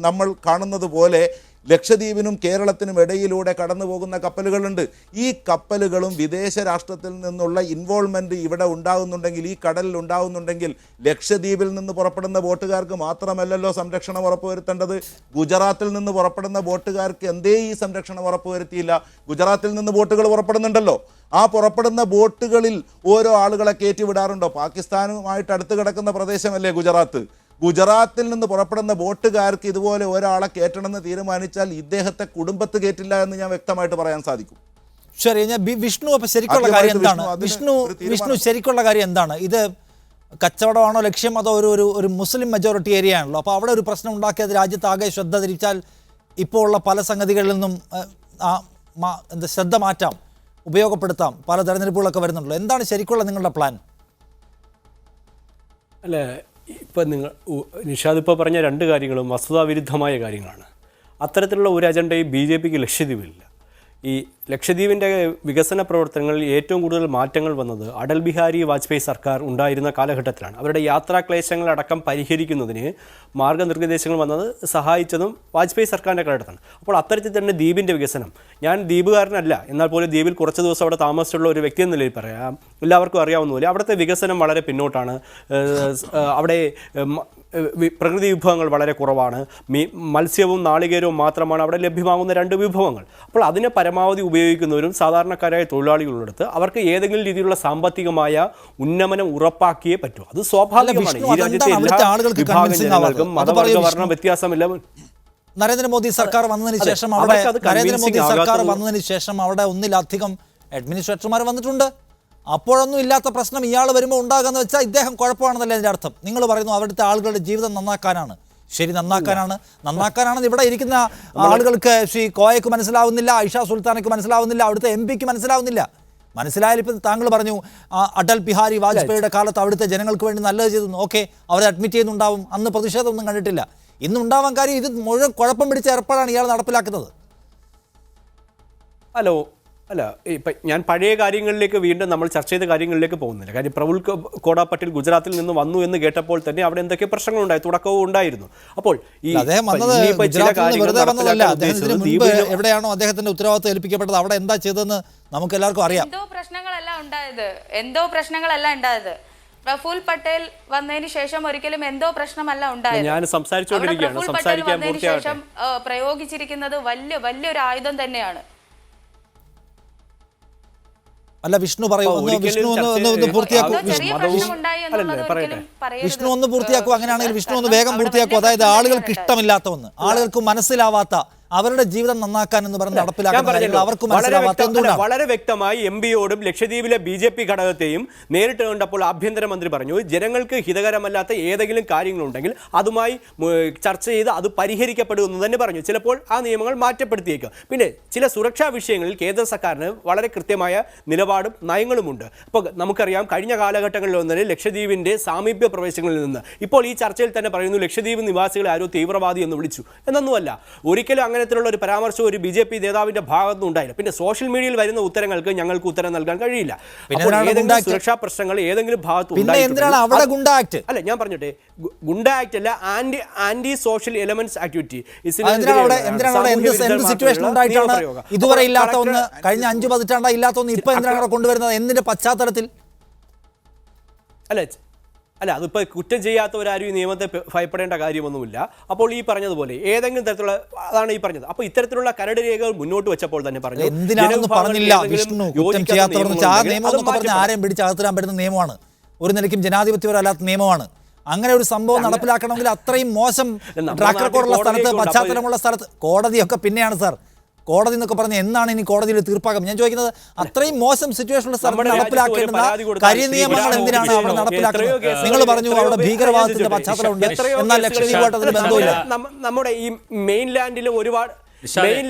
Speaker 5: നമ്മൾ കാണുന്നത് പോലെ ലക്ഷദ്വീപിനും കേരളത്തിനും ഇടയിലൂടെ കടന്നു പോകുന്ന കപ്പലുകളുണ്ട്. ഈ കപ്പലുകളും വിദേശ രാഷ്ട്രത്തിൽ നിന്നുള്ള ഇൻവോൾവ്മെൻറ്റ് ഇവിടെ ഉണ്ടാകുന്നുണ്ടെങ്കിൽ, ഈ കടലിൽ ഉണ്ടാകുന്നുണ്ടെങ്കിൽ ലക്ഷദ്വീപിൽ നിന്ന് പുറപ്പെടുന്ന ബോട്ടുകാർക്ക് മാത്രമല്ലല്ലോ സംരക്ഷണം ഉറപ്പുവരുത്തേണ്ടത്. ഗുജറാത്തിൽ നിന്ന് പുറപ്പെടുന്ന ബോട്ടുകാർക്ക് എന്തേ ഈ സംരക്ഷണം ഉറപ്പുവരുത്തിയില്ല? ഗുജറാത്തിൽ നിന്ന് ബോട്ടുകൾ പുറപ്പെടുന്നുണ്ടല്ലോ. ആ പുറപ്പെടുന്ന ബോട്ടുകളിൽ ഓരോ ആളുകളെ കയറ്റി വിടാറുണ്ടോ? പാകിസ്ഥാനുമായിട്ട് അടുത്ത് കിടക്കുന്ന പ്രദേശമല്ലേ ഗുജറാത്ത്. ഗുജറാത്തിൽ നിന്ന് പുറപ്പെടുന്ന ബോട്ടുകാർക്ക് ഇതുപോലെ ഒരാളെ കയറ്റണമെന്ന് തീരുമാനിച്ചാൽ ഇദ്ദേഹത്തെ കുടുംബത്ത് കയറ്റില്ല എന്ന് ഞാൻ വ്യക്തമായിട്ട് പറയാൻ സാധിക്കും.
Speaker 1: ശരി, ഞാൻ വിഷ്ണു അപ്പോൾ ശരിക്കുള്ള കാര്യം എന്താണ്? വിഷ്ണു ശരിക്കുള്ള കാര്യം എന്താണ്? ഇത് കച്ചവടമാണോ ലക്ഷ്യം, അതോ ഒരു മുസ്ലിം മെജോറിറ്റി ഏരിയ ആണല്ലോ, അപ്പോൾ അവിടെ ഒരു പ്രശ്നം ഉണ്ടാക്കിയത് രാജ്യത്താകെ ശ്രദ്ധ തിരിച്ചാൽ ഇപ്പോൾ ഉള്ള പല സംഗതികളിൽ നിന്നും ശ്രദ്ധ മാറ്റാം, ഉപയോഗപ്പെടുത്താം, പല തെരഞ്ഞെടുപ്പുകളൊക്കെ വരുന്നുണ്ടല്ലോ. എന്താണ് ശരിക്കുള്ള നിങ്ങളുടെ പ്ലാൻ?
Speaker 3: അല്ല, ഇപ്പം നിഷാദ് ഇപ്പോൾ പറഞ്ഞ 2 കാര്യങ്ങളും വസ്തുതാവിരുദ്ധമായ കാര്യങ്ങളാണ്. അത്തരത്തിലുള്ള ഒരു അജണ്ടയും BJPക്ക് ലക്ഷദ്വീപിലില്ല. ഈ ലക്ഷദ്വീപിൻ്റെ വികസന പ്രവർത്തനങ്ങളിൽ ഏറ്റവും കൂടുതൽ മാറ്റങ്ങൾ വന്നത് അടൽ ബിഹാരി വാജ്പേയി സർക്കാർ ഉണ്ടായിരുന്ന കാലഘട്ടത്തിലാണ്. അവരുടെ യാത്രാക്ലേശങ്ങളടക്കം പരിഹരിക്കുന്നതിന് മാർഗ്ഗനിർദ്ദേശങ്ങൾ വന്നത് സഹായിച്ചതും വാജ്പേയി സർക്കാരിൻ്റെ കാലഘട്ടത്താണ്. അപ്പോൾ അത്തരത്തിൽ തന്നെ ദ്വീപിൻ്റെ വികസനം, ഞാൻ ദ്വീപുകാരനല്ല, എന്നാൽ പോലും ദ്വീപിൽ കുറച്ച് ദിവസം അവിടെ താമസിച്ചുള്ള ഒരു വ്യക്തി എന്ന നിലയിൽ പറയാം, എല്ലാവർക്കും അറിയാവുന്ന പോലെ അവിടുത്തെ വികസനം വളരെ പിന്നോട്ടാണ്. അവിടെ പ്രകൃതി വിഭവങ്ങൾ വളരെ കുറവാണ്. മത്സ്യവും നാളികേരവും മാത്രമാണ് അവിടെ ലഭ്യമാകുന്ന 2 വിഭവങ്ങൾ. അപ്പോൾ അതിനെ പരമാവധി ഉപയോഗിക്കുന്നവരും സാധാരണക്കാരായ തൊഴിലാളികളുടെടുത്ത് അവർക്ക് ഏതെങ്കിലും രീതിയിലുള്ള സാമ്പത്തികമായ ഉന്നമനം ഉറപ്പാക്കിയേ പറ്റൂ. അത് സ്വാഭാവികമാണ്. ഈ രാജ്യത്തെ എല്ലാ വിഭാഗം ജനങ്ങൾക്കും മതവർഗ വർണ്ണ വ്യത്യാസമില്ല.
Speaker 1: നരേന്ദ്രമോദി സർക്കാർ വന്നതിന് ശേഷം അവിടെ ഒന്നിലധികം അഡ്മിനിസ്ട്രേറ്റർമാർ വന്നിട്ടുണ്ട്. അപ്പോഴൊന്നും ഇല്ലാത്ത പ്രശ്നം ഇയാൾ വരുമ്പോൾ ഉണ്ടാകുമെന്ന് വെച്ചാൽ ഇദ്ദേഹം കുഴപ്പമാണെന്നല്ലേ അതിൻ്റെ അർത്ഥം? നിങ്ങൾ പറയുന്നു അവിടുത്തെ ആളുകളുടെ ജീവിതം നന്നാക്കാനാണ്. ശരി, നന്നാക്കാനാണെന്ന് ഇവിടെ ഇരിക്കുന്ന ആളുകൾക്ക് ശ്രീ കോയക്ക് മനസ്സിലാവുന്നില്ല, ഐഷ സുൽത്താനയ്ക്ക് മനസ്സിലാവുന്നില്ല, അവിടുത്തെ MP മനസ്സിലാവുന്നില്ല. മനസ്സിലായാലും ഇപ്പം താങ്കൾ പറഞ്ഞു അടൽ ബിഹാരി വാജ്പേയിയുടെ കാലത്ത് അവിടുത്തെ ജനങ്ങൾക്ക് വേണ്ടി നല്ലത് ചെയ്തു. ഓക്കെ, അവരെ അഡ്മിറ്റ് ചെയ്യുന്നുണ്ടാവും, അന്ന് പ്രതിഷേധമൊന്നും കണ്ടിട്ടില്ല. ഇന്നുണ്ടാവാൻ കാര്യം ഇത് മുഴുവൻ കുഴപ്പം പിടിച്ച ഏർപ്പാടാണ് ഇയാൾ നടപ്പിലാക്കുന്നത്.
Speaker 3: അല്ല, ഇപ്പം ഞാൻ പഴയ കാര്യങ്ങളിലേക്ക് വീണ്ടും നമ്മൾ ചർച്ച ചെയ്ത കാര്യങ്ങളിലേക്ക് പോകുന്നില്ല. കാര്യം പ്രഫുൽ കോട പട്ടേൽ ഗുജറാത്തിൽ നിന്ന് വന്നു എന്ന് കേട്ടപ്പോൾ തന്നെ അവിടെ എന്തൊക്കെ പ്രശ്നങ്ങളുണ്ടായി, തുടക്കവും ഉണ്ടായിരുന്നു. അപ്പോൾ
Speaker 1: എവിടെയാണോ അദ്ദേഹത്തിന്റെ ഉത്തരവാദിത്വം ഏൽപ്പിക്കപ്പെട്ടത് അവിടെ എന്താ ചെയ്തതെന്ന് നമുക്ക് എല്ലാവർക്കും അറിയാം.
Speaker 4: എന്തോ പ്രശ്നങ്ങളല്ല ഉണ്ടായത്. പ്രഫുൽ പട്ടേൽ വന്നതിന് ശേഷം ഒരിക്കലും എന്തോ പ്രശ്നമല്ല ഉണ്ടായത്.
Speaker 3: ഞാൻ സംസാരിച്ചുകൊണ്ടിരിക്കുകയാണ്.
Speaker 4: ശേഷം പ്രയോഗിച്ചിരിക്കുന്നത് വലിയൊരു ആയുധം തന്നെയാണ്.
Speaker 1: അല്ല, വിഷ്ണു പറയൂ, വിഷ്ണു ഒന്ന് പൂർത്തിയാക്കൂ. വിഷ്ണു ഒന്ന് പൂർത്തിയാക്കൂ. അങ്ങനെയാണെങ്കിൽ വിഷ്ണു ഒന്ന് വേഗം പൂർത്തിയാക്കൂ. അതായത് ആളുകൾക്ക് ഇഷ്ടമില്ലാത്ത ഒന്ന്, ആളുകൾക്ക് മനസ്സിലാവാത്ത, അവരുടെ ജീവിതം നന്നാക്കാൻ എന്ന് പറഞ്ഞ് നടപ്പിലാക്കാൻ അവർക്ക് മനസ്സിലാവാത്ത എന്തുകൊണ്ടാണ്?
Speaker 3: വളരെ വ്യക്തമായി MP-യോടും ലക്ഷദ്വീപിലെ BJP ഘടകത്തെയും നേരിട്ട് കണ്ടപ്പോൾ ആഭ്യന്തരമന്ത്രി പറഞ്ഞു, ജനങ്ങൾക്ക് ഹിതകരമല്ലാത്ത ഏതെങ്കിലും കാര്യങ്ങളുണ്ടെങ്കിൽ അതുമായി ചർച്ച ചെയ്ത് അത് പരിഹരിക്കപ്പെടുമെന്ന് തന്നെ പറഞ്ഞു. ചിലപ്പോൾ ആ നിയമങ്ങൾ മാറ്റപ്പെടുത്തിയേക്കും. പിന്നെ ചില സുരക്ഷാ വിഷയങ്ങളിൽ കേന്ദ്ര സർക്കാരിന് വളരെ കൃത്യമായ നിലപാടും നയങ്ങളുമുണ്ട്. അപ്പോൾ നമുക്കറിയാം, കഴിഞ്ഞ കാലഘട്ടങ്ങളിലൊന്നും ലക്ഷദ്വീപിൻ്റെ സാമീപ്യ പ്രദേശങ്ങളിൽ നിന്ന് ഇപ്പോൾ ഈ ചർച്ചയിൽ തന്നെ പറയുന്നു ലക്ഷദ്വീപ് നിവാസികളെ ആരോ തീവ്രവാദി എന്ന് വിളിച്ചു എന്നൊന്നുമല്ല. ഒരിക്കലും അങ്ങനത്തിലുള്ള ഒരു പരാമർശം ഒരു BJP നേതാവിന്റെ ഭാഗത്തുനിന്ന് ഉണ്ടായില്ല. പിന്നെ സോഷ്യൽ മീഡിയയിൽ വരുന്ന ഉത്തരങ്ങൾക്ക് ഞങ്ങൾക്ക് ഉത്തരം നൽകാൻ കഴിയില്ല. ഏതെങ്കിലും സുരക്ഷാ പ്രശ്നങ്ങൾ ഏതെങ്കിലും ഭാഗത്ത് അല്ല, ഞാൻ പറഞ്ഞോട്ടെ, ഗുണ്ട ആക്ട് അല്ല, ആന്റി സോഷ്യൽ എലമെന്റ്സ് ആക്ടിവിറ്റി.
Speaker 1: ഇതുവരെ ഇല്ലാത്ത ഒന്ന്, കഴിഞ്ഞ 5 പതിറ്റാണ്ടായി ഇല്ലാത്ത ഒന്ന് ഇപ്പൊ എന്തിനാണ് കൊണ്ടുവരുന്നത്? എന്തിന്റെ പശ്ചാത്തലത്തിൽ?
Speaker 3: അല്ല, അതിപ്പോൾ കുറ്റം ചെയ്യാത്തവരാരും ഈ നിയമത്തെ ഭയപ്പെടേണ്ട കാര്യമൊന്നുമില്ല. അപ്പോൾ ഈ പറഞ്ഞതുപോലെ ഏതെങ്കിലും തരത്തിലുള്ള, അതാണ് ഈ പറഞ്ഞത്. അപ്പോൾ ഇത്തരത്തിലുള്ള കരട് രേഖകൾ മുന്നോട്ട് വെച്ചപ്പോൾ തന്നെ പറഞ്ഞു
Speaker 1: എന്തിനാണെന്ന് പറഞ്ഞില്ല വിഷ്ണു. കുറ്റം ചെയ്യാത്തവർ ആ നിയമം എന്നൊക്കെ പറഞ്ഞ് ആരെയും പിടിച്ച് അകത്തിടാൻ പറ്റുന്ന നിയമമാണ്, ഒരു നിലയ്ക്കും ജനാധിപത്യപരമല്ലാത്ത നിയമമാണ്. അങ്ങനെ ഒരു സംഭവം നടപ്പിലാക്കണമെങ്കിൽ അത്രയും മോശം ട്രാക്ക് റെക്കോർഡുള്ള സ്ഥലത്ത്, പശ്ചാത്തലമുള്ള സ്ഥലത്ത്, കോടതിയൊക്കെ പിന്നെയാണ് സാർ. കോടതി എന്നൊക്കെ പറഞ്ഞ് എന്നാണ് ഇനി കോടതിയിൽ തീർപ്പാക്കാം? ഞാൻ ചോദിക്കുന്നത് അത്രയും മോശം സിറ്റുവേഷനുള്ള സ്ഥലത്ത് നടപ്പിലാക്കേണ്ട കരിനിയമങ്ങൾ എന്തിനാണ് അവിടെ നടപ്പിലാക്കുന്നത്? നിങ്ങൾ പറഞ്ഞു അവിടെ ഭീകരവാദത്തിന്റെ പശ്ചാത്തലമുണ്ട്, എന്നാൽ ലക്ഷദ്വീപുമായിട്ട് അതിന് ബന്ധമില്ല.
Speaker 3: നമ്മുടെ ഈ മെയിൻലാൻഡിൽ ഒരുപാട്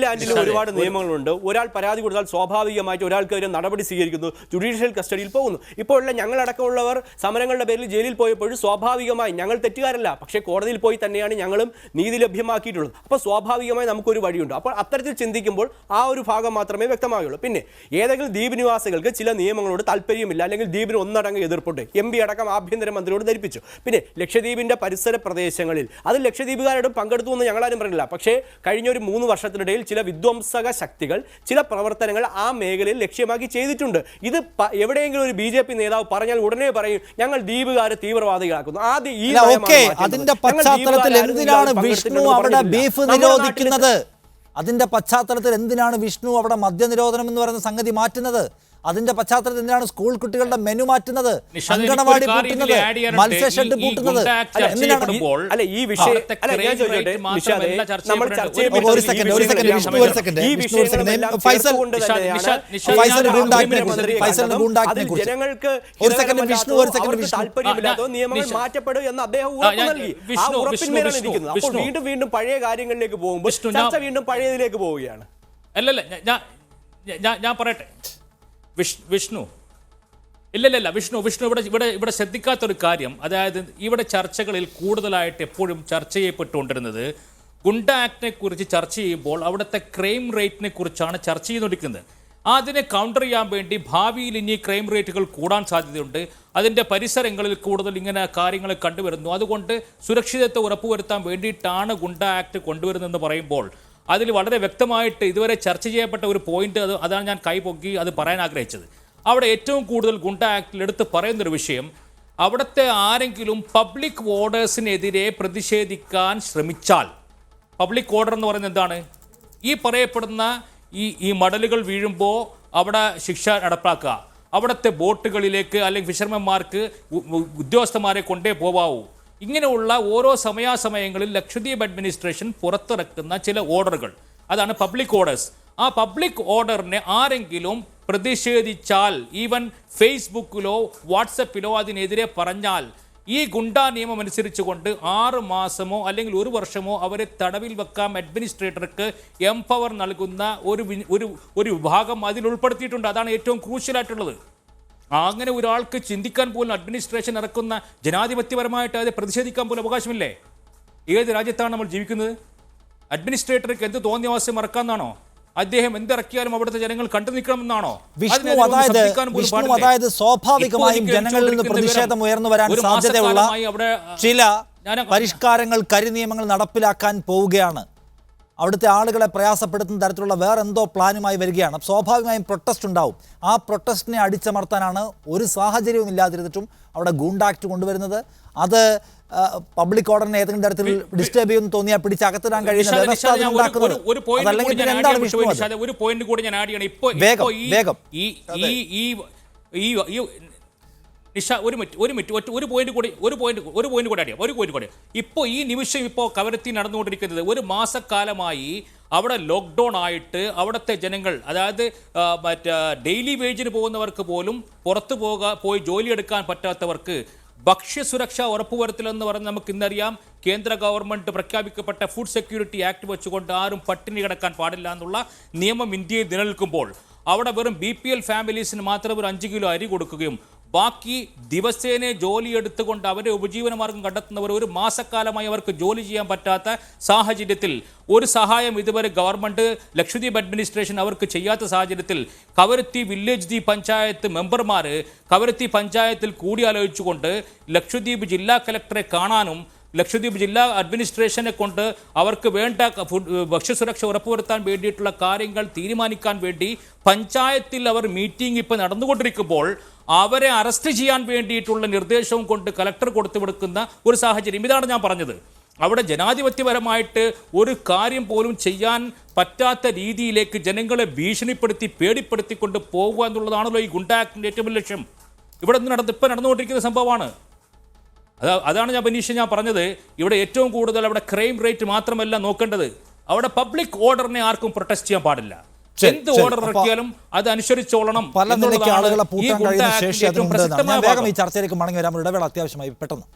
Speaker 3: നിയമങ്ങളുണ്ട്. ഒരാൾ പരാതി കൊടുത്താൽ സ്വാഭാവികമായിട്ട് ഒരാൾക്കെതിരെ നടപടി സ്വീകരിക്കുന്നു, ജുഡീഷ്യൽ കസ്റ്റഡിയിൽ പോകുന്നു. ഇപ്പോഴുള്ള ഞങ്ങളടക്കമുള്ളവർ സമരങ്ങളുടെ പേരിൽ ജയിലിൽ പോയപ്പോഴും സ്വാഭാവികമായി ഞങ്ങൾ തെറ്റുകാരല്ല, പക്ഷേ കോടതിയിൽ പോയി തന്നെയാണ് ഞങ്ങളും നീതി ലഭ്യമാക്കിയിട്ടുള്ളത്. അപ്പോൾ സ്വാഭാവികമായി നമുക്കൊരു വഴിയുണ്ട്. അപ്പോൾ അത്തരത്തിൽ ചിന്തിക്കുമ്പോൾ ആ ഒരു ഭാഗം മാത്രമേ വ്യക്തമാകുള്ളൂ. പിന്നെ ഏതെങ്കിലും ദ്വീപ് നിവാസികൾക്ക് ചില നിയമങ്ങളോട് താല്പര്യമില്ല, അല്ലെങ്കിൽ ദ്വീപിന് ഒന്നടങ്കം എതിർപ്പുണ്ട്, MP അടക്കം ആഭ്യന്തരമന്ത്രിയോട് ധരിപ്പിച്ചു. പിന്നെ ലക്ഷദ്വീപിന്റെ പരിസര പ്രദേശങ്ങളിൽ അത് ലക്ഷദ്വീപുകാരോട് പങ്കെടുത്തു എന്ന് ഞങ്ങളാരും പറഞ്ഞില്ല. പക്ഷേ കഴിഞ്ഞൊരു 3 വർഷത്തിനിടയിൽ ചില വിധ്വംസക ശക്തികൾ ചില പ്രവർത്തനങ്ങൾ ആ മേഖലയിൽ ലക്ഷ്യമാക്കി ചെയ്തിട്ടുണ്ട്. ഇത് എവിടെയെങ്കിലും ഒരു BJP നേതാവ് പറഞ്ഞാൽ ഉടനെ പറയും ഞങ്ങൾ ദ്വീപുകാരെ തീവ്രവാദികളാക്കുന്നു. ആദ്യം ഈ
Speaker 1: അതിന്റെ പശ്ചാത്തലത്തിൽ എന്തിനാണ് വിഷ്ണു അവിടെ ബീഫ് നിരോധിക്കുന്നത്? അതിന്റെ പശ്ചാത്തലത്തിൽ എന്തിനാണ് വിഷ്ണു അവിടെ മദ്യനിരോധനം എന്ന് പറയുന്ന സംഗതി മാറ്റുന്നത്? അതിന്റെ പശ്ചാത്തലത്തിൽ എന്തിനാണ് സ്കൂൾ കുട്ടികളുടെ മെനു മാറ്റുന്നത്, അങ്കണവാടി പൂട്ടുന്നത്, മത്സ്യഷെഡ് പൂട്ടുന്നത്?
Speaker 3: വീണ്ടും പഴയ കാര്യങ്ങളിലേക്ക് പോകുമ്പോൾ ചർച്ച വീണ്ടും പഴയതിലേക്ക് പോവുകയാണ്.
Speaker 2: അല്ലല്ല, ഞാൻ പറയട്ടെ വിഷ്ണു, ഇല്ലല്ല വിഷ്ണു ഇവിടെ ശ്രദ്ധിക്കാത്തൊരു കാര്യം, അതായത് ഇവിടെ ചർച്ചകളിൽ കൂടുതലായിട്ട് എപ്പോഴും ചർച്ച ചെയ്യപ്പെട്ടുകൊണ്ടിരുന്നത് ഗുണ്ട ആക്ടിനെ കുറിച്ച് ചർച്ച ചെയ്യുമ്പോൾ അവിടുത്തെ ക്രൈം റേറ്റിനെ കുറിച്ചാണ് ചർച്ച ചെയ്തുകൊണ്ടിരിക്കുന്നത്. അതിനെ കൗണ്ടർ ചെയ്യാൻ വേണ്ടി ഭാവിയിൽ ഇനി ക്രൈം റേറ്റുകൾ കൂടാൻ സാധ്യതയുണ്ട്. അതിൻ്റെ പരിസരങ്ങളിൽ കൂടുതൽ ഇങ്ങനെ കാര്യങ്ങൾ കണ്ടുവരുന്നു. അതുകൊണ്ട് സുരക്ഷിതത്വം ഉറപ്പുവരുത്താൻ വേണ്ടിയിട്ടാണ് ഗുണ്ട ആക്ട് കൊണ്ടുവരുന്നതെന്ന് പറയുമ്പോൾ അതിൽ വളരെ വ്യക്തമായിട്ട് ഇതുവരെ ചർച്ച ചെയ്യപ്പെട്ട ഒരു പോയിന്റ് അതാണ് ഞാൻ കൈപൊക്കി അത് പറയാൻ ആഗ്രഹിച്ചത്. അവിടെ ഏറ്റവും കൂടുതൽ ഗുണ്ട ആക്ടിൽ എടുത്ത് പറയുന്നൊരു വിഷയം, അവിടുത്തെ ആരെങ്കിലും പബ്ലിക് ഓർഡേഴ്സിനെതിരെ പ്രതിഷേധിക്കാൻ ശ്രമിച്ചാൽ, പബ്ലിക് ഓർഡർ എന്ന് പറയുന്നത് എന്താണ്? ഈ പറയപ്പെടുന്ന ഈ മടലുകൾ വീഴുമ്പോൾ അവിടെ ശിക്ഷ നടപ്പാക്കുക, അവിടുത്തെ ബോട്ടുകളിലേക്ക് അല്ലെങ്കിൽ ഫിഷർമാൻമാർക്ക് ഉദ്യോഗസ്ഥന്മാരെ കൊണ്ടേ പോവാവൂ. ഇങ്ങനെയുള്ള ഓരോ സമയാസമയങ്ങളിൽ ലക്ഷദ്വീപ് അഡ്മിനിസ്ട്രേഷൻ പുറത്തിറക്കുന്ന ചില ഓർഡറുകൾ, അതാണ് പബ്ലിക് ഓർഡേഴ്സ്. ആ പബ്ലിക് ഓർഡറിനെ ആരെങ്കിലും പ്രതിഷേധിച്ചാൽ, ഈവൻ ഫേസ്ബുക്കിലോ വാട്സപ്പിലോ അതിനെതിരെ പറഞ്ഞാൽ, ഈ ഗുണ്ടാ നിയമം അനുസരിച്ചുകൊണ്ട് 6 മാസമോ അല്ലെങ്കിൽ 1 വർഷമോ അവരെ തടവിൽ വെക്കാം. അഡ്മിനിസ്ട്രേറ്റർക്ക് എംപവർ നൽകുന്ന ഒരു വിഭാഗം അതിൽ ഉൾപ്പെടുത്തിയിട്ടുണ്ട്. അതാണ് ഏറ്റവും ക്രൂഷ്യലായിട്ടുള്ളത്. അങ്ങനെ ഒരാൾക്ക് ചിന്തിക്കാൻ പോലും അഡ്മിനിസ്ട്രേഷൻ ഇറക്കുന്ന ജനാധിപത്യപരമായിട്ട് അത് പ്രതിഷേധിക്കാൻ പോലും അവകാശമില്ലേ? ഏത് രാജ്യത്താണ് നമ്മൾ ജീവിക്കുന്നത്? അഡ്മിനിസ്ട്രേറ്റർക്ക് എന്ത് തോന്നിയ അവസ്ഥ മറക്കാമെന്നാണോ? അദ്ദേഹം എന്തിറക്കിയാലും അവിടുത്തെ ജനങ്ങൾ കണ്ടു നിൽക്കണമെന്നാണോ?
Speaker 1: വിഷ്ണു, അതായത് സ്വാഭാവികമായും ജനങ്ങളിൽ നിന്ന് പ്രതിഷേധം ഉയർന്നു വരാൻ സാധ്യതയുള്ള ചില പരിഷ്കാരങ്ങൾ, കരിനിയമങ്ങൾ നടപ്പിലാക്കാൻ പോവുകയാണ്. അവിടുത്തെ ആളുകളെ പ്രയാസപ്പെടുത്തുന്ന തരത്തിലുള്ള വേറെന്തോ പ്ലാനുമായി വരികയാണ്. സ്വാഭാവികമായും പ്രൊട്ടസ്റ്റ് ഉണ്ടാവും. ആ പ്രൊട്ടസ്റ്റിനെ അടിച്ചമർത്താനാണ് ഒരു സാഹചര്യവും ഇല്ലാതിരുന്നിട്ടും അവിടെ ഗൂണ്ട ആക്ട് കൊണ്ടുവരുന്നത്. അത് പബ്ലിക് ഓർഡറിനെ ഏതെങ്കിലും തരത്തിൽ ഡിസ്റ്റർബ് ചെയ്യുമെന്ന് തോന്നിയാൽ പിടിച്ചകത്തിടാൻ കഴിയുന്ന വ്യവസ്ഥ ഉണ്ടാക്കുന്നത്. അതല്ലെങ്കിൽ പിന്നെ എന്താണ് വിഷ്ണു?
Speaker 2: ഒരു പോയിന്റ് കൂടി ഞാൻ ആഡ് ചെയ്യണം.
Speaker 1: വേഗം
Speaker 2: ഒരു പോയിന്റ് കൂടി. ഇപ്പോൾ ഈ നിമിഷം കവരത്തി നടന്നുകൊണ്ടിരിക്കുന്നത് 1 മാസക്കാലമായി അവിടെ ലോക്ക്ഡൗൺ ആയിട്ട് അവിടുത്തെ ജനങ്ങൾ, അതായത് ഡെയിലി വേജിന് പോകുന്നവർക്ക് പോലും പുറത്തു പോയി ജോലിയെടുക്കാൻ പറ്റാത്തവർക്ക് ഭക്ഷ്യസുരക്ഷ ഉറപ്പുവരുത്തലെന്ന് പറഞ്ഞ് നമുക്ക് ഇന്നറിയാം. കേന്ദ്ര ഗവൺമെന്റ് പ്രഖ്യാപിക്കപ്പെട്ട ഫുഡ് സെക്യൂരിറ്റി ആക്ട് വെച്ചുകൊണ്ട് ആരും പട്ടിണി കിടക്കാൻ പാടില്ല എന്നുള്ള നിയമം ഇന്ത്യയിൽ നിലനിൽക്കുമ്പോൾ അവിടെ വെറും BPL ഫാമിലീസിന് മാത്രം ഒരു 5 കിലോ അരി കൊടുക്കുകയും ബാക്കി ദിവസേന ജോലി എടുത്തുകൊണ്ട് അവരുടെ ഉപജീവനമാർഗം കണ്ടെത്തുന്നവർ 1 മാസക്കാലമായി അവർക്ക് ജോലി ചെയ്യാൻ പറ്റാത്ത സാഹചര്യത്തിൽ ഒരു സഹായം ഇതുവരെ ഗവൺമെന്റ് ലക്ഷദ്വീപ് അഡ്മിനിസ്ട്രേഷൻ അവർക്ക് ചെയ്യാത്ത സാഹചര്യത്തിൽ കവരത്തി വില്ലേജ് ദ്വീപ് പഞ്ചായത്ത് മെമ്പർമാർ കവരത്തി പഞ്ചായത്തിൽ കൂടിയാലോചിച്ചുകൊണ്ട് ലക്ഷദ്വീപ് ജില്ലാ കലക്ടറെ കാണാനും ലക്ഷദ്വീപ് ജില്ലാ അഡ്മിനിസ്ട്രേഷനെ കൊണ്ട് അവർക്ക് വേണ്ട ഭക്ഷ്യസുരക്ഷ ഉറപ്പുവരുത്താൻ വേണ്ടിയിട്ടുള്ള കാര്യങ്ങൾ തീരുമാനിക്കാൻ വേണ്ടി പഞ്ചായത്തിൽ അവർ മീറ്റിംഗ് ഇപ്പോൾ നടന്നുകൊണ്ടിരിക്കുമ്പോൾ അവരെ അറസ്റ്റ് ചെയ്യാൻ വേണ്ടിയിട്ടുള്ള നിർദ്ദേശവും കൊണ്ട് കലക്ടർ കൊടുത്തുവിടുക്കുന്ന ഒരു സാഹചര്യം. ഇതാണ് ഞാൻ പറഞ്ഞത്. അവിടെ ജനാധിപത്യപരമായിട്ട് ഒരു കാര്യം പോലും ചെയ്യാൻ പറ്റാത്ത രീതിയിലേക്ക് ജനങ്ങളെ ഭീഷണിപ്പെടുത്തി പേടിപ്പെടുത്തിക്കൊണ്ട് പോകുക എന്നുള്ളതാണല്ലോ ഈ ഗുണ്ട ആക്ടിൻ്റെ ഏറ്റവും ലക്ഷ്യം. ഇവിടെ ഇപ്പം നടന്നുകൊണ്ടിരിക്കുന്ന സംഭവമാണ്. അതാണ് ഞാൻ പറഞ്ഞത്. ഇവിടെ ഏറ്റവും കൂടുതൽ അവിടെ ക്രൈം റേറ്റ് മാത്രമല്ല നോക്കേണ്ടത്, അവിടെ പബ്ലിക് ഓർഡറിനെ ആർക്കും പ്രൊട്ടസ്റ്റ് ചെയ്യാൻ പാടില്ല. എന്ത് ഓർഡർ ഇറക്കിയാലും അത് അനുസരിച്ചോളണം.
Speaker 1: പല നിലയ്ക്ക് ആളുകളെ പൂട്ടാൻ കഴിയുന്ന ശേഷി അതിനുണ്ട്. വേഗം ഈ ചർച്ചയിലേക്ക് മടങ്ങി വരാം. ഇടവേള അത്യാവശ്യമായി പെട്ടെന്ന്.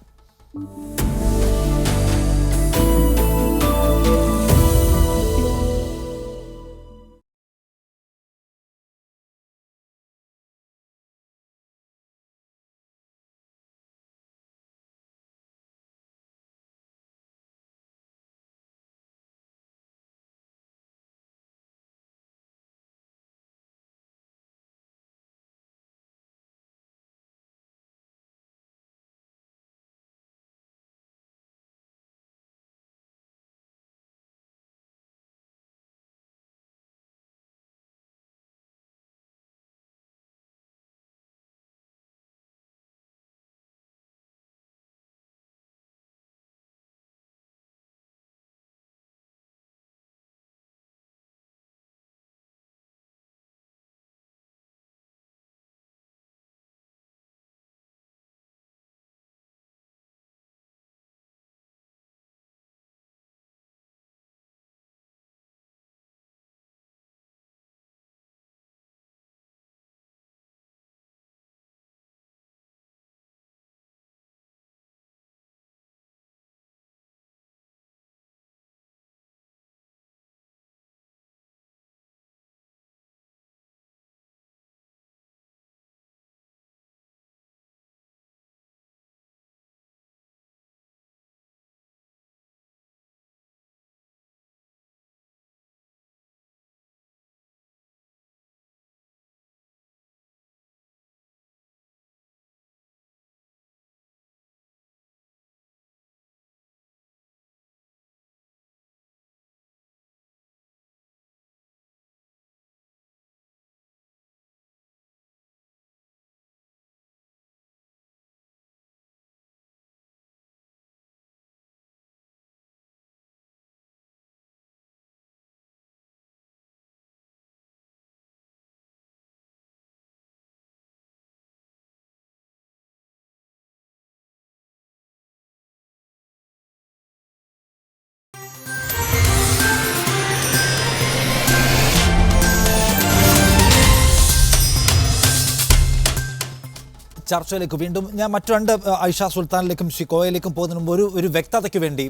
Speaker 1: ചർച്ചയിലേക്ക് വീണ്ടും ഞാൻ മറ്റു രണ്ട് ഐഷ സുൽത്താനിലേക്കും ഷിക്കോയിലേക്കും പോകുന്നതിന് മുമ്പ് ഒരു വ്യക്തതയ്ക്ക് വേണ്ടി,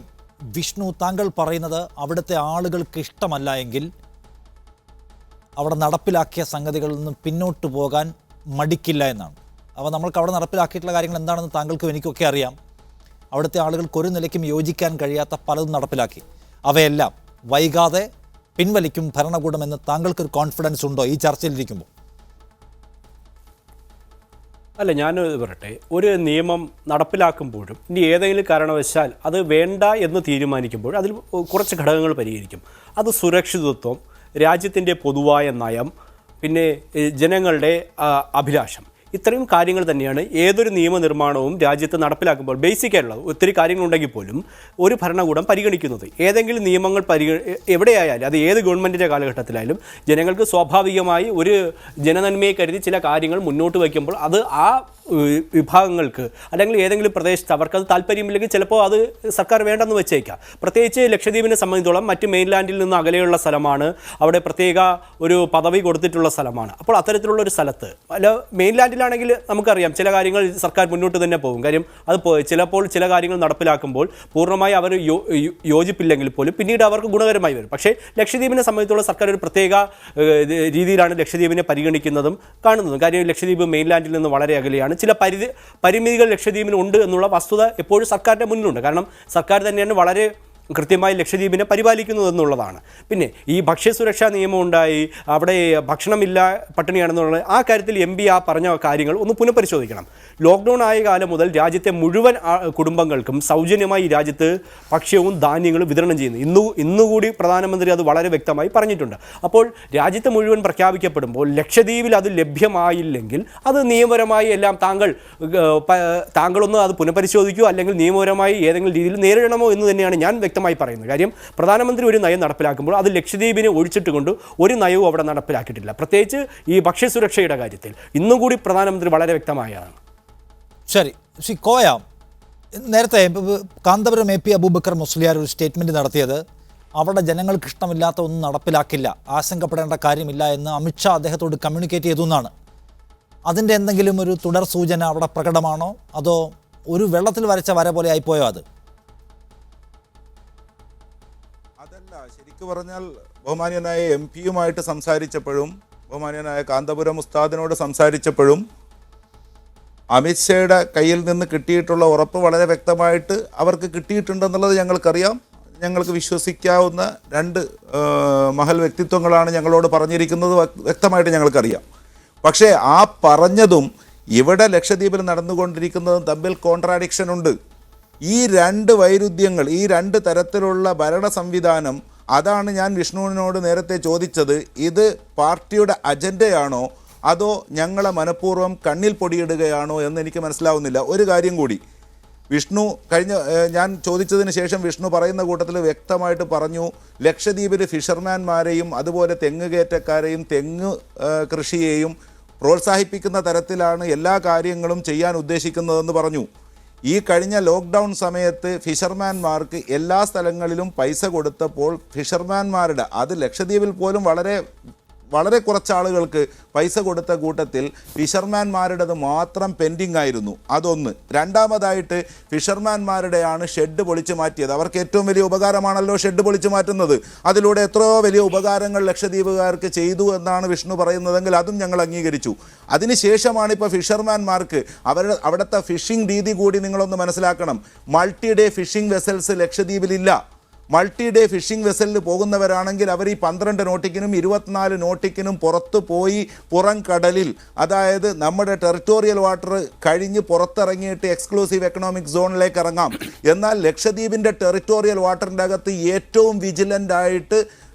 Speaker 1: വിഷ്ണു, താങ്കൾ പറയുന്നത് അവിടുത്തെ ആളുകൾക്ക് ഇഷ്ടമല്ല എങ്കിൽ അവിടെ നടപ്പിലാക്കിയ സംഗതികളിൽ നിന്ന് പിന്നോട്ട് പോകാൻ മടിക്കില്ല എന്നാണ്. അപ്പോൾ നമ്മൾക്ക് അവിടെ നടപ്പിലാക്കിയിട്ടുള്ള കാര്യങ്ങൾ എന്താണെന്ന് താങ്കൾക്കും എനിക്കൊക്കെ അറിയാം. അവിടുത്തെ ആളുകൾക്ക് ഒരു നിലയ്ക്കും യോജിക്കാൻ കഴിയാത്ത പലതും നടപ്പിലാക്കി. അവയെല്ലാം വൈകാതെ പിൻവലിക്കും ഭരണകൂടമെന്ന് താങ്കൾക്കൊരു കോൺഫിഡൻസ് ഉണ്ടോ ഈ ചർച്ചയിലിരിക്കുമ്പോൾ?
Speaker 3: അല്ല, ഞാൻ പറയട്ടെ, ഒരു നിയമം നടപ്പിലാക്കുമ്പോഴും ഇനി ഏതെങ്കിലും കാരണവശാൽ അത് വേണ്ട എന്ന് തീരുമാനിക്കുമ്പോൾ അതിൽ കുറച്ച് ഘടകങ്ങൾ പരിഹരിക്കും. അത് സുരക്ഷിതത്വം, രാജ്യത്തിൻ്റെ പൊതുവായ നയം, പിന്നെ ജനങ്ങളുടെ അഭിലാഷം, ഇത്രയും കാര്യങ്ങൾ തന്നെയാണ് ഏതൊരു നിയമനിർമ്മാണവും രാജ്യത്ത് നടപ്പിലാക്കുമ്പോൾ ബേസിക് ആയിട്ടുള്ളത്. ഒത്തിരി കാര്യങ്ങളുണ്ടെങ്കിൽ പോലും ഒരു ഭരണകൂടം പരിഗണിക്കുന്നത് ഏതെങ്കിലും നിയമങ്ങൾ എവിടെയായാലും, അത് ഏത് ഗവൺമെൻറ്റിൻ്റെ കാലഘട്ടത്തിലായാലും, ജനങ്ങൾക്ക് സ്വാഭാവികമായി ഒരു ജനനന്മയെ കരുതി ചില കാര്യങ്ങൾ മുന്നോട്ട് വയ്ക്കുമ്പോൾ അത് ആ വിഭാഗങ്ങൾക്ക് അല്ലെങ്കിൽ ഏതെങ്കിലും പ്രദേശത്ത് അവർക്കത് താല്പര്യമില്ലെങ്കിൽ ചിലപ്പോൾ അത് സർക്കാർ വേണ്ടെന്ന് വെച്ചേക്കാം. പ്രത്യേകിച്ച് ലക്ഷദ്വീപിനെ സംബന്ധിച്ചോളം മറ്റ് മെയിൻലാൻഡിൽ നിന്ന് അകലെയുള്ള സ്ഥലമാണ്, അവിടെ പ്രത്യേക ഒരു പദവി കൊടുത്തിട്ടുള്ള സ്ഥലമാണ്. അപ്പോൾ അത്തരത്തിലുള്ള ഒരു സ്ഥലത്ത്, അല്ല മെയിൻലാൻഡിലാണെങ്കിൽ നമുക്കറിയാം ചില കാര്യങ്ങൾ സർക്കാർ മുന്നോട്ട് തന്നെ പോകും. കാര്യം അത് ചിലപ്പോൾ ചില കാര്യങ്ങൾ നടപ്പിലാക്കുമ്പോൾ പൂർണ്ണമായി അവർ യോജിപ്പില്ലെങ്കിൽ പോലും പിന്നീട് അവർക്ക് ഗുണകരമായി വരും. പക്ഷേ ലക്ഷദ്വീപിനെ സംബന്ധിച്ചുള്ള സർക്കാർ ഒരു പ്രത്യേക രീതിയിലാണ് ലക്ഷദ്വീപിനെ പരിഗണിക്കുന്നതും കാണുന്നതും. കാര്യം ലക്ഷദ്വീപ് മെയിൻലാൻഡിൽ നിന്ന് വളരെ അകലെയാണ്. ചില പരിമിതികൾ ലക്ഷദ്വീപിന് ഉണ്ട് എന്നുള്ള വസ്തുത എപ്പോഴും സർക്കാരിൻ്റെ മുന്നിലുണ്ട്. കാരണം സർക്കാർ തന്നെയാണ് വളരെ കൃത്യമായി ലക്ഷദ്വീപിനെ പരിപാലിക്കുന്നത് എന്നുള്ളതാണ്. പിന്നെ ഈ ഭക്ഷ്യസുരക്ഷാ നിയമം ഉണ്ടായി, അവിടെ ഭക്ഷണമില്ല, പട്ടിണിയാണെന്നുള്ളത്, ആ കാര്യത്തിൽ MP ആ പറഞ്ഞ കാര്യങ്ങൾ ഒന്ന് പുനഃപരിശോധിക്കണം. ലോക്ക്ഡൗൺ ആയ കാലം മുതൽ രാജ്യത്തെ മുഴുവൻ കുടുംബങ്ങൾക്കും സൗജന്യമായി ഈ രാജ്യത്ത് ഭക്ഷ്യവും ധാന്യങ്ങളും വിതരണം ചെയ്യുന്നു. ഇന്നുകൂടി പ്രധാനമന്ത്രി അത് വളരെ വ്യക്തമായി പറഞ്ഞിട്ടുണ്ട്. അപ്പോൾ രാജ്യത്ത് മുഴുവൻ പ്രഖ്യാപിക്കപ്പെടുമ്പോൾ ലക്ഷദ്വീപിൽ അത് ലഭ്യമായില്ലെങ്കിൽ അത് നിയമപരമായി എല്ലാം താങ്കളൊന്ന് അത് പുനഃപരിശോധിക്കുകയോ അല്ലെങ്കിൽ നിയമപരമായി ഏതെങ്കിലും രീതിയിൽ നേരിടണമോ എന്ന് തന്നെയാണ് ഞാൻ വ്യക്തമായി പറയുന്നത്. കാര്യം പ്രധാനമന്ത്രി ഒരു നയം നടപ്പിലാക്കുമ്പോൾ അത് ലക്ഷദ്വീപിനെ ഒഴിച്ചിട്ടുകൊണ്ട് ഒരു നയവും അവിടെ നടപ്പിലാക്കിയിട്ടില്ല. പ്രത്യേകിച്ച് ഈ ഭക്ഷ്യസുരക്ഷയുടെ കാര്യത്തിൽ ഇന്നും കൂടി പ്രധാനമന്ത്രി വളരെ വ്യക്തമായാണ്.
Speaker 1: ശരി, ശ്രീ കോയ, നേരത്തെ കാന്തപുരം AP അബൂബക്കർ മുസ്ലിയാർ ഒരു സ്റ്റേറ്റ്മെൻറ്റ് നടത്തിയത് അവിടെ ജനങ്ങൾക്ക് ഇഷ്ടമില്ലാത്ത ഒന്നും നടപ്പിലാക്കില്ല, ആശങ്കപ്പെടേണ്ട കാര്യമില്ല എന്ന് അമിത്ഷാ അദ്ദേഹത്തോട് കമ്മ്യൂണിക്കേറ്റ് ചെയ്തു എന്നാണ്. അതിൻ്റെ എന്തെങ്കിലും ഒരു തുടർ സൂചന അവിടെ പ്രകടമാണോ, അതോ ഒരു വെള്ളത്തിൽ വരച്ച വര പോലെ ആയിപ്പോയോ?
Speaker 5: അതല്ല, ശരിക്കു പറഞ്ഞാൽ ബഹുമാന്യനായ MP-യുമായിട്ട് സംസാരിച്ചപ്പോഴും ബഹുമാന്യനായ കാന്തപുരം ഉസ്താദിനോട് സംസാരിച്ചപ്പോഴും അമിത്ഷായുടെ കയ്യിൽ നിന്ന് കിട്ടിയിട്ടുള്ള ഉറപ്പ് വളരെ വ്യക്തമായിട്ട് അവർക്ക് കിട്ടിയിട്ടുണ്ടെന്നുള്ളത് ഞങ്ങൾക്കറിയാം. ഞങ്ങൾക്ക് വിശ്വസിക്കാവുന്ന രണ്ട് മഹൽ വ്യക്തിത്വങ്ങളാണ് ഞങ്ങളോട് പറഞ്ഞിരിക്കുന്നത്, വ്യക്തമായിട്ട് ഞങ്ങൾക്കറിയാം. പക്ഷേ ആ പറഞ്ഞതും ഇവിടെ ലക്ഷദ്വീപിൽ നടന്നുകൊണ്ടിരിക്കുന്നതും തമ്മിൽ കോൺട്രാഡിക്ഷൻ ഉണ്ട്. ഈ രണ്ട് വൈരുദ്ധ്യങ്ങൾ, ഈ രണ്ട് തരത്തിലുള്ള ഭരണ സംവിധാനം, അതാണ് ഞാൻ വിഷ്ണുവിനോട് നേരത്തെ ചോദിച്ചത്. ഇത് പാർട്ടിയുടെ അജണ്ടയാണോ അതോ ഞങ്ങളെ മനഃപൂർവ്വം കണ്ണിൽ പൊടിയിടുകയാണോ എന്ന് എനിക്ക് മനസ്സിലാവുന്നില്ല. ഒരു കാര്യം കൂടി, വിഷ്ണു ഞാൻ ചോദിച്ചതിന് ശേഷം വിഷ്ണു പറയുന്ന കൂട്ടത്തിൽ വ്യക്തമായിട്ട് പറഞ്ഞു, ലക്ഷദ്വീപിൽ ഫിഷർമാൻമാരെയും അതുപോലെ തെങ്ങ് കയറ്റക്കാരെയും തെങ്ങ് കൃഷിയെയും പ്രോത്സാഹിപ്പിക്കുന്ന തരത്തിലാണ് എല്ലാ കാര്യങ്ങളും ചെയ്യാൻ ഉദ്ദേശിക്കുന്നതെന്ന് പറഞ്ഞു. ഈ കഴിഞ്ഞ ലോക്ക്ഡൗൺ സമയത്ത് ഫിഷർമാൻമാർക്ക് എല്ലാ സ്ഥലങ്ങളിലും പൈസ കൊടുത്തപ്പോൾ ഫിഷർമാൻമാരുടെ, അത് ലക്ഷദ്വീപിൽ പോലും വളരെ കുറച്ച് ആളുകൾക്ക് പൈസ കൊടുത്ത കൂട്ടത്തിൽ ഫിഷർമാൻമാരുടേത് മാത്രം പെൻഡിങ് ആയിരുന്നു. അതൊന്ന്. രണ്ടാമതായിട്ട് ഫിഷർമാൻമാരുടെയാണ് ഷെഡ് പൊളിച്ചു മാറ്റിയത്. അവർക്ക് ഏറ്റവും വലിയ ഉപകാരമാണല്ലോ ഷെഡ് പൊളിച്ചു മാറ്റുന്നത്. അതിലൂടെ എത്രയോ വലിയ ഉപകാരങ്ങൾ ലക്ഷദ്വീപുകാർക്ക് ചെയ്തു എന്നാണ് വിഷ്ണു പറയുന്നതെങ്കിൽ അതും ഞങ്ങൾ അംഗീകരിച്ചു. അതിനുശേഷമാണ് ഇപ്പോൾ ഫിഷർമാൻമാർക്ക് അവിടുത്തെ ഫിഷിംഗ് രീതി കൂടി നിങ്ങളൊന്ന് മനസ്സിലാക്കണം. മൾട്ടി ഡേ ഫിഷിംഗ് വെസൽസ് ലക്ഷദ്വീപിലില്ല. മൾട്ടി ഡേ ഫിഷിംഗ് വെസലിൽ പോകുന്നവരാണെങ്കിൽ അവർ ഈ 12 നോട്ടിക്കിനും 24 നോട്ടിക്കിനും പുറത്ത് പോയി പുറം കടലിൽ, അതായത് നമ്മുടെ ടെറിട്ടോറിയൽ വാട്ടർ കഴിഞ്ഞ് പുറത്തിറങ്ങിയിട്ട് എക്സ്ക്ലൂസീവ് എക്കണോമിക് സോണിലേക്ക് ഇറങ്ങാം. എന്നാൽ ലക്ഷദ്വീപിൻ്റെ ടെറിട്ടോറിയൽ വാട്ടറിൻ്റെ അകത്ത് ഏറ്റവും വിജിലൻ്റ് ആയിട്ട്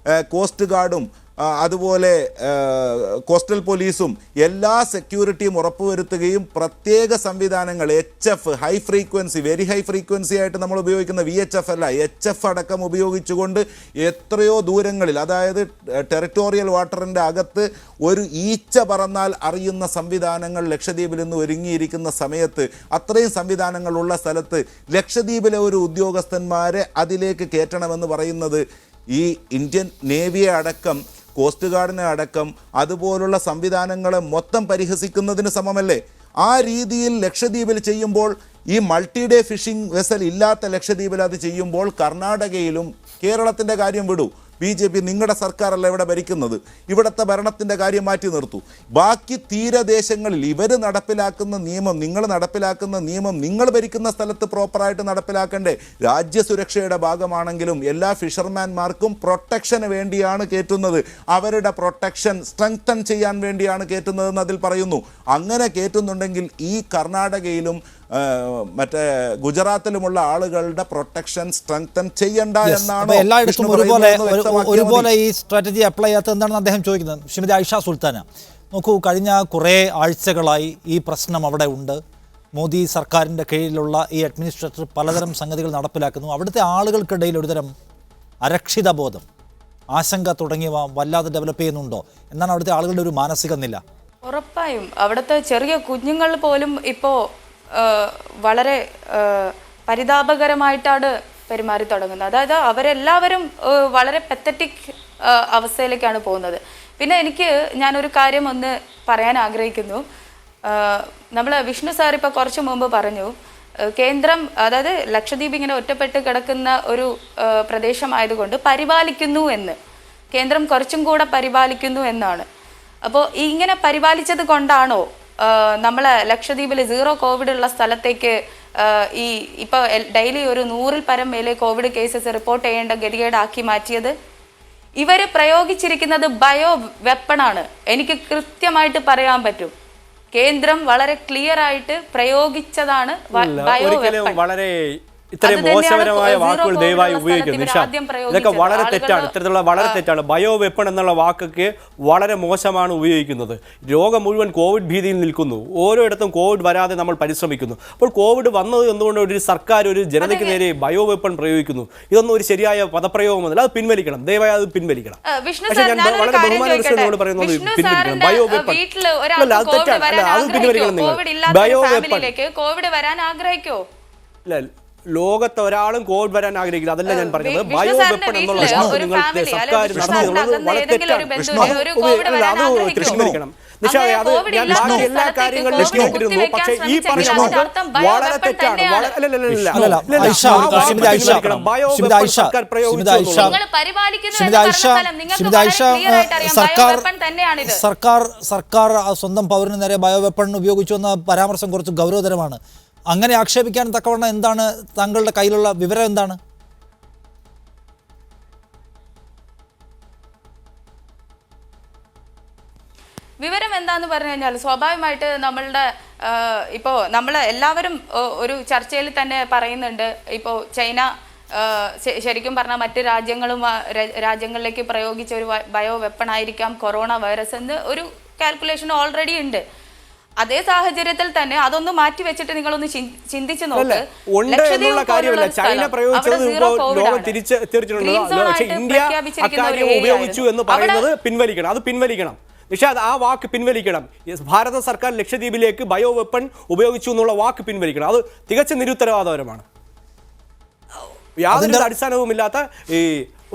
Speaker 5: കോസ്റ്റ് ഗാർഡും അതുപോലെ കോസ്റ്റൽ പോലീസും എല്ലാ സെക്യൂരിറ്റിയും ഉറപ്പുവരുത്തുകയും പ്രത്യേക സംവിധാനങ്ങൾ HF high frequency, very high frequency ആയിട്ട് നമ്മൾ ഉപയോഗിക്കുന്ന VHF അല്ല, HF അടക്കം ഉപയോഗിച്ചുകൊണ്ട് എത്രയോ ദൂരങ്ങളിൽ, അതായത് ടെറിട്ടോറിയൽ വാട്ടറിൻ്റെ അകത്ത് ഒരു ഈച്ച പറന്നാൽ അറിയുന്ന സംവിധാനങ്ങൾ ലക്ഷദ്വീപിൽ നിന്ന് ഒരുങ്ങിയിരിക്കുന്ന സമയത്ത്, അത്രയും സംവിധാനങ്ങളുള്ള സ്ഥലത്ത് ലക്ഷദ്വീപിലെ ഒരു ഉദ്യോഗസ്ഥന്മാരെ അതിലേക്ക് കയറ്റണമെന്ന് പറയുന്നത് ഈ ഇന്ത്യൻ നേവിയെ അടക്കം കോസ്റ്റ് ഗാർഡിനെ അടക്കം അതുപോലുള്ള സംവിധാനങ്ങളെ മൊത്തം പരിഹസിക്കുന്നതിന് സമമല്ലേ? ആ രീതിയിൽ ലക്ഷദ്വീപിൽ ചെയ്യുമ്പോൾ, ഈ മൾട്ടി ഡേ ഫിഷിംഗ് വെസൽ ഇല്ലാത്ത ലക്ഷദ്വീപിൽ അത് ചെയ്യുമ്പോൾ കർണാടകയിലും കേരളത്തിൻ്റെ കാര്യം വിടൂ, BJP നിങ്ങളുടെ സർക്കാരല്ല ഇവിടെ ഭരിക്കുന്നത്, ഇവിടുത്തെ ഭരണത്തിൻ്റെ കാര്യം മാറ്റി നിർത്തൂ. ബാക്കി തീരദേശങ്ങളിൽ ഇവർ നടപ്പിലാക്കുന്ന നിയമം, നിങ്ങൾ നടപ്പിലാക്കുന്ന നിയമം നിങ്ങൾ ഭരിക്കുന്ന സ്ഥലത്ത് പ്രോപ്പറായിട്ട് നടപ്പിലാക്കണ്ടേ? രാജ്യസുരക്ഷയുടെ ഭാഗമാണെങ്കിലും എല്ലാ ഫിഷർമാൻമാർക്കും പ്രൊട്ടക്ഷന് വേണ്ടിയാണ് കയറ്റുന്നത്, അവരുടെ പ്രൊട്ടക്ഷൻ സ്ട്രെങ്തൻ ചെയ്യാൻ വേണ്ടിയാണ് കയറ്റുന്നതെന്ന് അതിൽ പറയുന്നു. അങ്ങനെ കയറ്റുന്നുണ്ടെങ്കിൽ ഈ കർണാടകയിലും മറ്റേ ഗുജറാത്തിലുമുള്ള ആളുകളുടെ പ്രൊട്ടക്ഷൻ സ്ട്രെങ്തൻ ചെയ്യണ്ട എന്നാണ്
Speaker 1: എല്ലായിടത്തും ഒരുപോലെ ഈ സ്ട്രാറ്റജി അപ്ലൈ ചെയ്യാത്തത് എന്താണെന്ന് അദ്ദേഹം ചോദിക്കുന്നത്. ശ്രീമതി ആയിഷ സുൽത്താന, നോക്കൂ, കഴിഞ്ഞ കുറേ ആഴ്ചകളായി ഈ പ്രശ്നം അവിടെ ഉണ്ട്. മോദി സർക്കാരിൻ്റെ കീഴിലുള്ള ഈ അഡ്മിനിസ്ട്രേറ്റർ പലതരം സംഗതികൾ നടപ്പിലാക്കുന്നു. അവിടുത്തെ ആളുകൾക്കിടയിൽ ഒരുതരം അരക്ഷിതബോധം, ആശങ്ക തുടങ്ങിയവ വല്ലാതെ ഡെവലപ്പ് ചെയ്യുന്നുണ്ടോ എന്നാണ് അവിടുത്തെ ആളുകളുടെ ഒരു മാനസിക നില?
Speaker 4: ഉറപ്പായും അവിടുത്തെ ചെറിയ കുഞ്ഞുങ്ങൾ പോലും ഇപ്പോൾ വളരെ പരിതാപകരമായിട്ടാണ് പെരുമാറി തുടങ്ങുന്നത്. അതായത് അവരെല്ലാവരും വളരെ പെത്തറ്റിക് അവസ്ഥയിലേക്കാണ് പോകുന്നത്. പിന്നെ ഞാനൊരു കാര്യം ഒന്ന് പറയാൻ ആഗ്രഹിക്കുന്നു. നമ്മൾ വിഷ്ണു സാർ ഇപ്പോൾ കുറച്ച് മുമ്പ് പറഞ്ഞു, കേന്ദ്രം, അതായത് ലക്ഷദ്വീപ് ഇങ്ങനെ ഒറ്റപ്പെട്ട് കിടക്കുന്ന ഒരു പ്രദേശമായതുകൊണ്ട് പരിപാലിക്കുന്നു എന്ന്, കേന്ദ്രം കുറച്ചും കൂടെ പരിപാലിക്കുന്നു എന്നാണ്. അപ്പോൾ ഇങ്ങനെ പരിപാലിച്ചത് കൊണ്ടാണോ നമ്മളെ ലക്ഷദ്വീപിൽ 0 കോവിഡ് ഉള്ള സ്ഥലത്തേക്ക് ഇപ്പോൾ ഡെയിലി ഒരു 100-ൽ പരം മേലെ കോവിഡ് കേസസ് റിപ്പോർട്ട് ചെയ്യേണ്ട ഗതികേടാക്കി മാറ്റിയത്? ഇവർ പ്രയോഗിച്ചിരിക്കുന്നത് ബയോ വെപ്പണാണ്. എനിക്ക് കൃത്യമായിട്ട് പറയാൻ പറ്റും, കേന്ദ്രം വളരെ ക്ലിയർ ആയിട്ട് പ്രയോഗിച്ചതാണ് ബയോ വെപ്പൺ.
Speaker 3: വളരെ ഇത്രയും മോശകരമായ വാക്കുകൾ ദയവായി ഉപയോഗിക്കുന്നു നിഷാദ്. ഇതൊക്കെ വളരെ തെറ്റാണ്, ഇത്തരത്തിലുള്ള വളരെ തെറ്റാണ്. ബയോ വെപ്പൺ എന്നുള്ള വാക്കൊക്കെ വളരെ മോശമാണ് ഉപയോഗിക്കുന്നത്. രോഗം മുഴുവൻ കോവിഡ് ഭീതിയിൽ നിൽക്കുന്നു. ഓരോയിടത്തും കോവിഡ് വരാതെ നമ്മൾ പരിശ്രമിക്കുന്നു. അപ്പോൾ കോവിഡ് വന്നത് എന്തുകൊണ്ട് ഒരു സർക്കാർ ഒരു ജനതയ്ക്ക് നേരെ ബയോ വെപ്പൺ പ്രയോഗിക്കുന്നു? ഇതൊന്നും ഒരു ശരിയായ പദപ്രയോഗമല്ല. അത് പിൻവലിക്കണം, ദയവായി അത് പിൻവലിക്കണം. പക്ഷേ ഞാൻ വളരെ ബഹുമാനോട് പറയുന്നത് പിൻവലിക്കണം. ബയോ വെപ്പൺ അല്ല, അത് തെറ്റാണ്. അല്ല, അത് പിൻവലിക്കണം. നിങ്ങൾ ബയോ വെപ്പൺ
Speaker 4: കോവിഡ് വരാൻ ആഗ്രഹിക്കോ?
Speaker 3: ഇല്ല, ലോകത്ത് ഒരാളും കോവിഡ് വരാൻ ആഗ്രഹിക്കില്ല, അതല്ല ഞാൻ പറഞ്ഞത്. ബയോ വെപ്പൺ എന്നുള്ള നിങ്ങൾ സർക്കാർ നടത്തുന്നത് വളരെ തെറ്റാണ്. നിഷാദേ, അത് ഞാൻ ബാക്കി എല്ലാ കാര്യങ്ങളിലും കേട്ടിരുന്നു. പക്ഷേ ഈ പറയുന്നത് വളരെ തെറ്റാണ്.
Speaker 1: സർക്കാർ സ്വന്തം പൗരന് നേരെ ബയോ വെപ്പൺ ഉപയോഗിച്ചു എന്ന പരാമർശം കുറച്ച് ഗൗരവതരമാണ്. അങ്ങനെ ആക്ഷേപിക്കാൻ തക്കവണ്ണം എന്താണ് താങ്കളുടെ കയ്യിലുള്ള വിവരം? എന്താണ്?
Speaker 4: വിവരം എന്താന്ന് പറഞ്ഞു കഴിഞ്ഞാൽ, സ്വാഭാവികമായിട്ട് ഇപ്പോൾ നമ്മൾ എല്ലാവരും ഒരു ചർച്ചയിൽ തന്നെ പറയുന്നുണ്ട്, ഇപ്പോൾ ചൈന ശരിക്കും പറഞ്ഞാൽ മറ്റ് രാജ്യങ്ങളിലേക്ക് പ്രയോഗിച്ച ഒരു ബയോ വെപ്പൺ ആയിരിക്കാം കൊറോണ വൈറസ് എന്ന് ഒരു കാൽക്കുലേഷൻ ഓൾറെഡി ഉണ്ട്. അതേ സാഹചര്യത്തിൽ തന്നെ അതൊന്ന് മാറ്റി വെച്ചിട്ട് നിങ്ങളൊന്ന് ചിന്തിച്ചു നോക്ക്.
Speaker 3: ചൈന പ്രയോഗിച്ചത് ലോകം തിരിച്ചറിഞ്ഞിട്ടുണ്ട്. ഇന്ത്യ അക്കാര്യം ഉപയോഗിച്ചു എന്ന് പറയുന്നത് പിൻവലിക്കണം, അത് പിൻവലിക്കണം. നിഷാദ്, ആ വാക്ക് പിൻവലിക്കണം. ഭാരത സർക്കാർ ലക്ഷദ്വീപിലേക്ക് ബയോ വെപ്പൺ ഉപയോഗിച്ചു എന്നുള്ള വാക്ക് പിൻവലിക്കണം. അത് തികച്ച നിരുത്തരവാദപരമാണ്. യാതൊരു അടിസ്ഥാനവുമില്ലാത്ത ഈ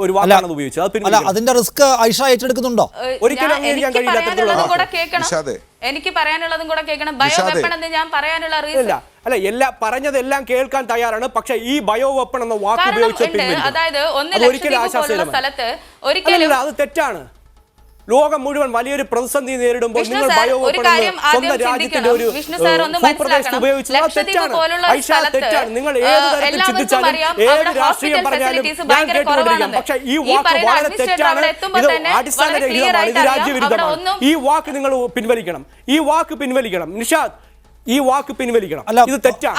Speaker 3: ഒരു വാക്കാണ് ഉപയോഗിച്ചത്.
Speaker 1: അതിന്റെ റിസ്ക് ആയിഷ ഏറ്റെടുക്കുന്നുണ്ടോ?
Speaker 3: ഒരിക്കലും അംഗീകരിക്കാൻ കഴിയില്ല.
Speaker 4: എനിക്ക് പറയാനുള്ളതും കൂടെ കേൾക്കണം. ബയോ വെപ്പൺ എന്ന് ഞാൻ പറയാനുള്ള റീസൺ
Speaker 3: അല്ല, പറഞ്ഞതെല്ലാം കേൾക്കാൻ തയ്യാറാണ്. പക്ഷെ ഈ ബയോ വെപ്പൺ എന്ന വാക്ക് ഉപയോഗിച്ച
Speaker 4: അതായത് ഒരിക്കലും
Speaker 3: അത് തെറ്റാണ്. ലോകം മുഴുവൻ വലിയൊരു പ്രതിസന്ധി നേരിടുമ്പോൾ നിങ്ങൾ ബയോ വെപ്പൺ സ്വന്തം രാജ്യത്തിന്റെ ഒരു ഭൂപ്രദേശത്ത് ഉപയോഗിച്ചത് തെറ്റാണ്. ഐഷ, തെറ്റാണ്. നിങ്ങൾ ഏത് തരത്തിൽ ചിന്തിച്ചാലും ഏത് രാഷ്ട്രീയം പറഞ്ഞാലും ഞാൻ കേട്ടുകൊണ്ടിരിക്കാം. പക്ഷെ ഈ വാക്ക് വളരെ തെറ്റാണ്. ഇത് അടിസ്ഥാനരഹിതമാണ്, ഇത് രാജ്യവിരുദ്ധമാണ്. ഈ വാക്ക് നിങ്ങൾ പിൻവലിക്കണം, ഈ വാക്ക് പിൻവലിക്കണം. നിഷാദ്, ഈ വാക്ക് പിൻവലിക്കണം. ഇത് തെറ്റാണ്.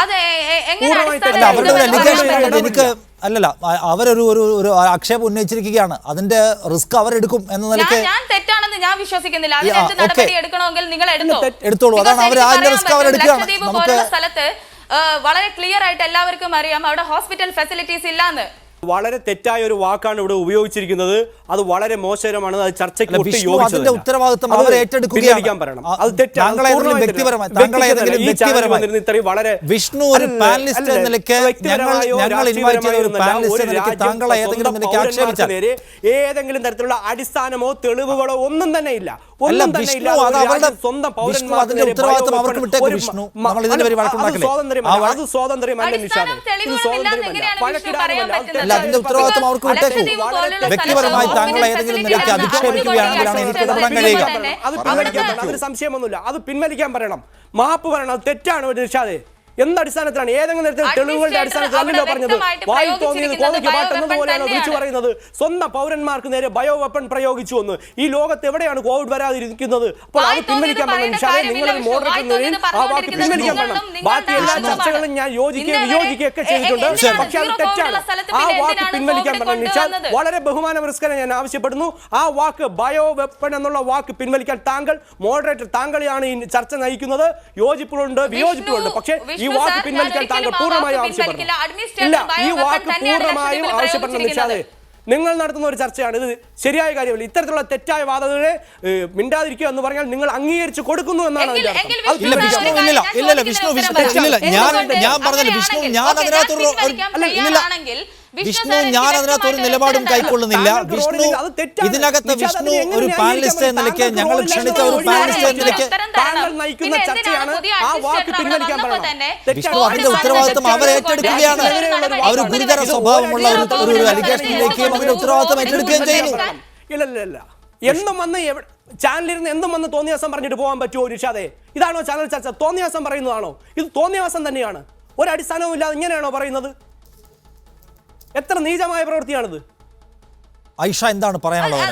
Speaker 1: എനിക്ക് അല്ലല്ല, അവരൊരു ഒരു ആക്ഷേപം ഉന്നയിച്ചിരിക്കുകയാണ്. അതിന്റെ റിസ്ക് അവരെടുക്കും എന്ന നിലയ്ക്ക്
Speaker 4: ഞാൻ തെറ്റാണെന്ന് ഞാൻ വിശ്വസിക്കുന്നില്ല. അതിനെന്ത് നടപടി എടുക്കണമെങ്കിൽ നിങ്ങൾ
Speaker 1: എടുത്തോളൂ. അതാണ് അവർ അതിന്റെ റിസ്ക് അവരെടുക്കുകയാണ്.
Speaker 4: സ്ഥലത്ത് വളരെ ക്ലിയർ ആയിട്ട് എല്ലാവർക്കും അറിയാം അവിടെ ഹോസ്പിറ്റൽ ഫെസിലിറ്റീസ് ഇല്ലാന്ന്.
Speaker 3: വളരെ തെറ്റായ ഒരു വാക്കാണ് ഇവിടെ ഉപയോഗിച്ചിരിക്കുന്നത്. അത് വളരെ മോശകരമാണ്. അത് ചർച്ചയ്ക്ക്
Speaker 1: ഉത്തരവാദിത്വം അവർ ഏറ്റെടുക്കുകയാണ്.
Speaker 3: അത് തെറ്റാണ്.
Speaker 1: വിഷ്ണു ഒരു പാനലിസ്റ്റ് എന്ന നിലയ്ക്ക്
Speaker 3: ഏതെങ്കിലും തരത്തിലുള്ള അടിസ്ഥാനമോ തെളിവുകളോ ഒന്നും തന്നെ ഇല്ല.
Speaker 1: അല്ല,
Speaker 3: ഒന്നും തന്നെ
Speaker 1: വിഷ്ണു,
Speaker 3: ഇല്ലാതെ
Speaker 1: അത്
Speaker 3: ഒരു
Speaker 1: അവരുടെ
Speaker 3: രാജ്യം സ്വന്തം
Speaker 1: വിഷ്ണു,
Speaker 3: പൗരന്മാർക്ക്
Speaker 1: അതിന്റെ
Speaker 3: നേരെ
Speaker 1: ഉത്തരവാദിത്വം
Speaker 3: ബയോ
Speaker 1: അവർക്ക്
Speaker 3: വെപ്പൺ
Speaker 1: വിട്ടേക്ക്
Speaker 3: ഒരു
Speaker 1: വിഷ്ണു.
Speaker 3: മ-
Speaker 1: നമ്മൾ ഇതിന്റെ പേരിൽ
Speaker 3: അത്
Speaker 1: വഴക്കുണ്ടാക്കില്ലേ?
Speaker 3: സ്വാതന്ത്ര്യമല്ല, അത് സ്വാതന്ത്ര്യമല്ല
Speaker 4: അടിസ്ഥാന
Speaker 3: നിഷാദേ. ഇത്
Speaker 4: തെളിവുകളില്ലാതെ
Speaker 3: സ്വാതന്ത്ര്യമല്ല.
Speaker 4: എങ്ങനെയാണ് വിഷ്ണു
Speaker 3: പഴക്കിടാനുമല്ല.
Speaker 4: പറയാൻ
Speaker 3: അത്
Speaker 4: പറ്റുന്നത്?
Speaker 1: അല്ല, അതിന്റെ ഉത്തരവാദിത്വം അവർക്ക് വിട്ടേക്കൂ.
Speaker 4: ലക്ഷദ്വീപ് പോലുള്ള
Speaker 1: വ്യക്തിപരമായി
Speaker 4: സ്ഥലത്ത്
Speaker 1: താങ്കൾ ഏതെങ്കിലും
Speaker 4: ഹോസ്പിറ്റൽ
Speaker 1: നിലയ്ക്ക്
Speaker 4: ഫെസിലിറ്റി
Speaker 1: അധിക്ഷേപിക്കുകയാണെങ്കിലാണ് എനിക്ക് ഇടപെടാൻ കഴിയുക.
Speaker 3: അത് പിൻവലിക്കാൻ പറയണം. അതിന് സംശയമൊന്നുമില്ല. അത് പിൻവലിക്കാൻ പറയണം, മാപ്പ് പറയണം. അത് തെറ്റാണ് നിഷാദേ. എന്തടിസ്ഥാനത്തിലാണ്? ഏതെങ്കിലും തരത്തിൽ തെളിവുകളുടെ അടിസ്ഥാനത്തിലല്ലോ പറഞ്ഞത്? വായി തോന്നിയത് കോതയ്ക്ക് പാട്ടുന്നതുപോലെയാണ് വിളിച്ചു പറയുന്നത്. സ്വന്തം പൗരന്മാർക്ക് നേരെ ബയോ വെപ്പൺ പ്രയോഗിച്ചു എന്ന്. ഈ ലോകത്ത് എവിടെയാണ് കോവിഡ് വരാതിരിക്കുന്നത്? അപ്പോൾ അത് പിൻവലിക്കാൻ പറയണം നിഷാദേ. നിങ്ങളൊരു മോഡറേറ്റർ നിലയിൽ ആ വാക്ക് പിൻവലിക്കാൻ പറയണം. ബാക്കി എല്ലാ ചർച്ചകളും ഞാൻ വിയോജിക്കുകയൊക്കെ ചെയ്തിട്ടുണ്ട്. പക്ഷെ അത് തെറ്റാണ്. ആ വാക്ക് പിൻവലിക്കാൻ പറയണം നിഷാദ്. വളരെ ബഹുമാന പുരസ്കാരം ഞാൻ ആവശ്യപ്പെടുന്നു. ആ വാക്ക് ബയോ വെപ്പൺ എന്നുള്ള വാക്ക് പിൻവലിക്കാൻ താങ്കൾ മോഡറേറ്റർ, താങ്കളെയാണ് ഈ ചർച്ച നയിക്കുന്നത്. യോജിപ്പുകളുണ്ട്, വിയോജിപ്പുകളുണ്ട്. പക്ഷേ ഈ വാക്ക് പിൻവലിക്കാൻ താങ്കൾ പൂർണ്ണമായും ആവശ്യപ്പെടണം. ഇല്ല, ഈ വാക്ക് പൂർണ്ണമായും ആവശ്യപ്പെടണം നിഷാദേ. നിങ്ങൾ നടത്തുന്ന ഒരു ചർച്ചയാണ് ഇത്. ശരിയായ കാര്യമല്ല. ഇത്തരത്തിലുള്ള തെറ്റായ വാദങ്ങളെ മിണ്ടാതിരിക്കുക എന്ന് പറഞ്ഞാൽ നിങ്ങൾ അംഗീകരിച്ച് കൊടുക്കുന്നു എന്നാണ് അതിന്റെ അർത്ഥം. അത്
Speaker 1: ഇല്ല വിഷ്ണു, ഇല്ലില്ല ഇല്ലില്ല വിഷ്ണു, ഇല്ലില്ല, ഞാൻ പറഞ്ഞില്ല വിഷ്ണു, ഞാൻ അതിനകത്തൊരു വിഷ്ണു, ഞാൻ അതിനകത്തൊരു നിലപാടും കൈക്കൊള്ളുന്നില്ല. വിഷ്ണു, ഇതിനകത്ത് വിഷ്ണു ഒരു പാനലിസ്റ്റ് എന്ന നിലയ്ക്ക്, ഞങ്ങൾ ക്ഷണിച്ച ഒരു പാനലിസ്റ്റ് എന്ന നിലയ്ക്ക്
Speaker 3: താങ്കൾ നയിക്കുന്ന ചർച്ചയാണ്. ആ വാക്ക് പിൻവലിക്കാൻ പറയണം.
Speaker 1: വിഷ്ണു, അതിന്റെ ഉത്തരവാദിത്വം അവർ ഏറ്റെടുക്കുകയാണ്. അവർ ഗുരുതര സ്വഭാവമുള്ള ഒരു അലിഗേഷനിലേക്കും അതിന്റെ ഉത്തരവാദിത്വം ഏറ്റെടുക്കുകയും ചെയ്യുന്നു.
Speaker 3: ഇല്ല, എന്നും വന്ന് ചാനലിരുന്ന് എന്തും വന്ന് തോന്നിയാസം പറഞ്ഞിട്ട് പോകാൻ പറ്റുമോ നിഷാദേ? ഇതാണോ ചാനൽ ചർച്ച? തോന്നിയാസം പറയുന്നതാണോ ഇത്? തോന്നിയാസം തന്നെയാണ്. ഒരടിസ്ഥാനവും ഇല്ലാതെ ഇങ്ങനെയാണോ പറയുന്നത്? എത്ര നീചമായ പ്രവൃത്തിയാണിത്.
Speaker 1: ഐഷ എന്താണ് പറയാനുള്ളത്?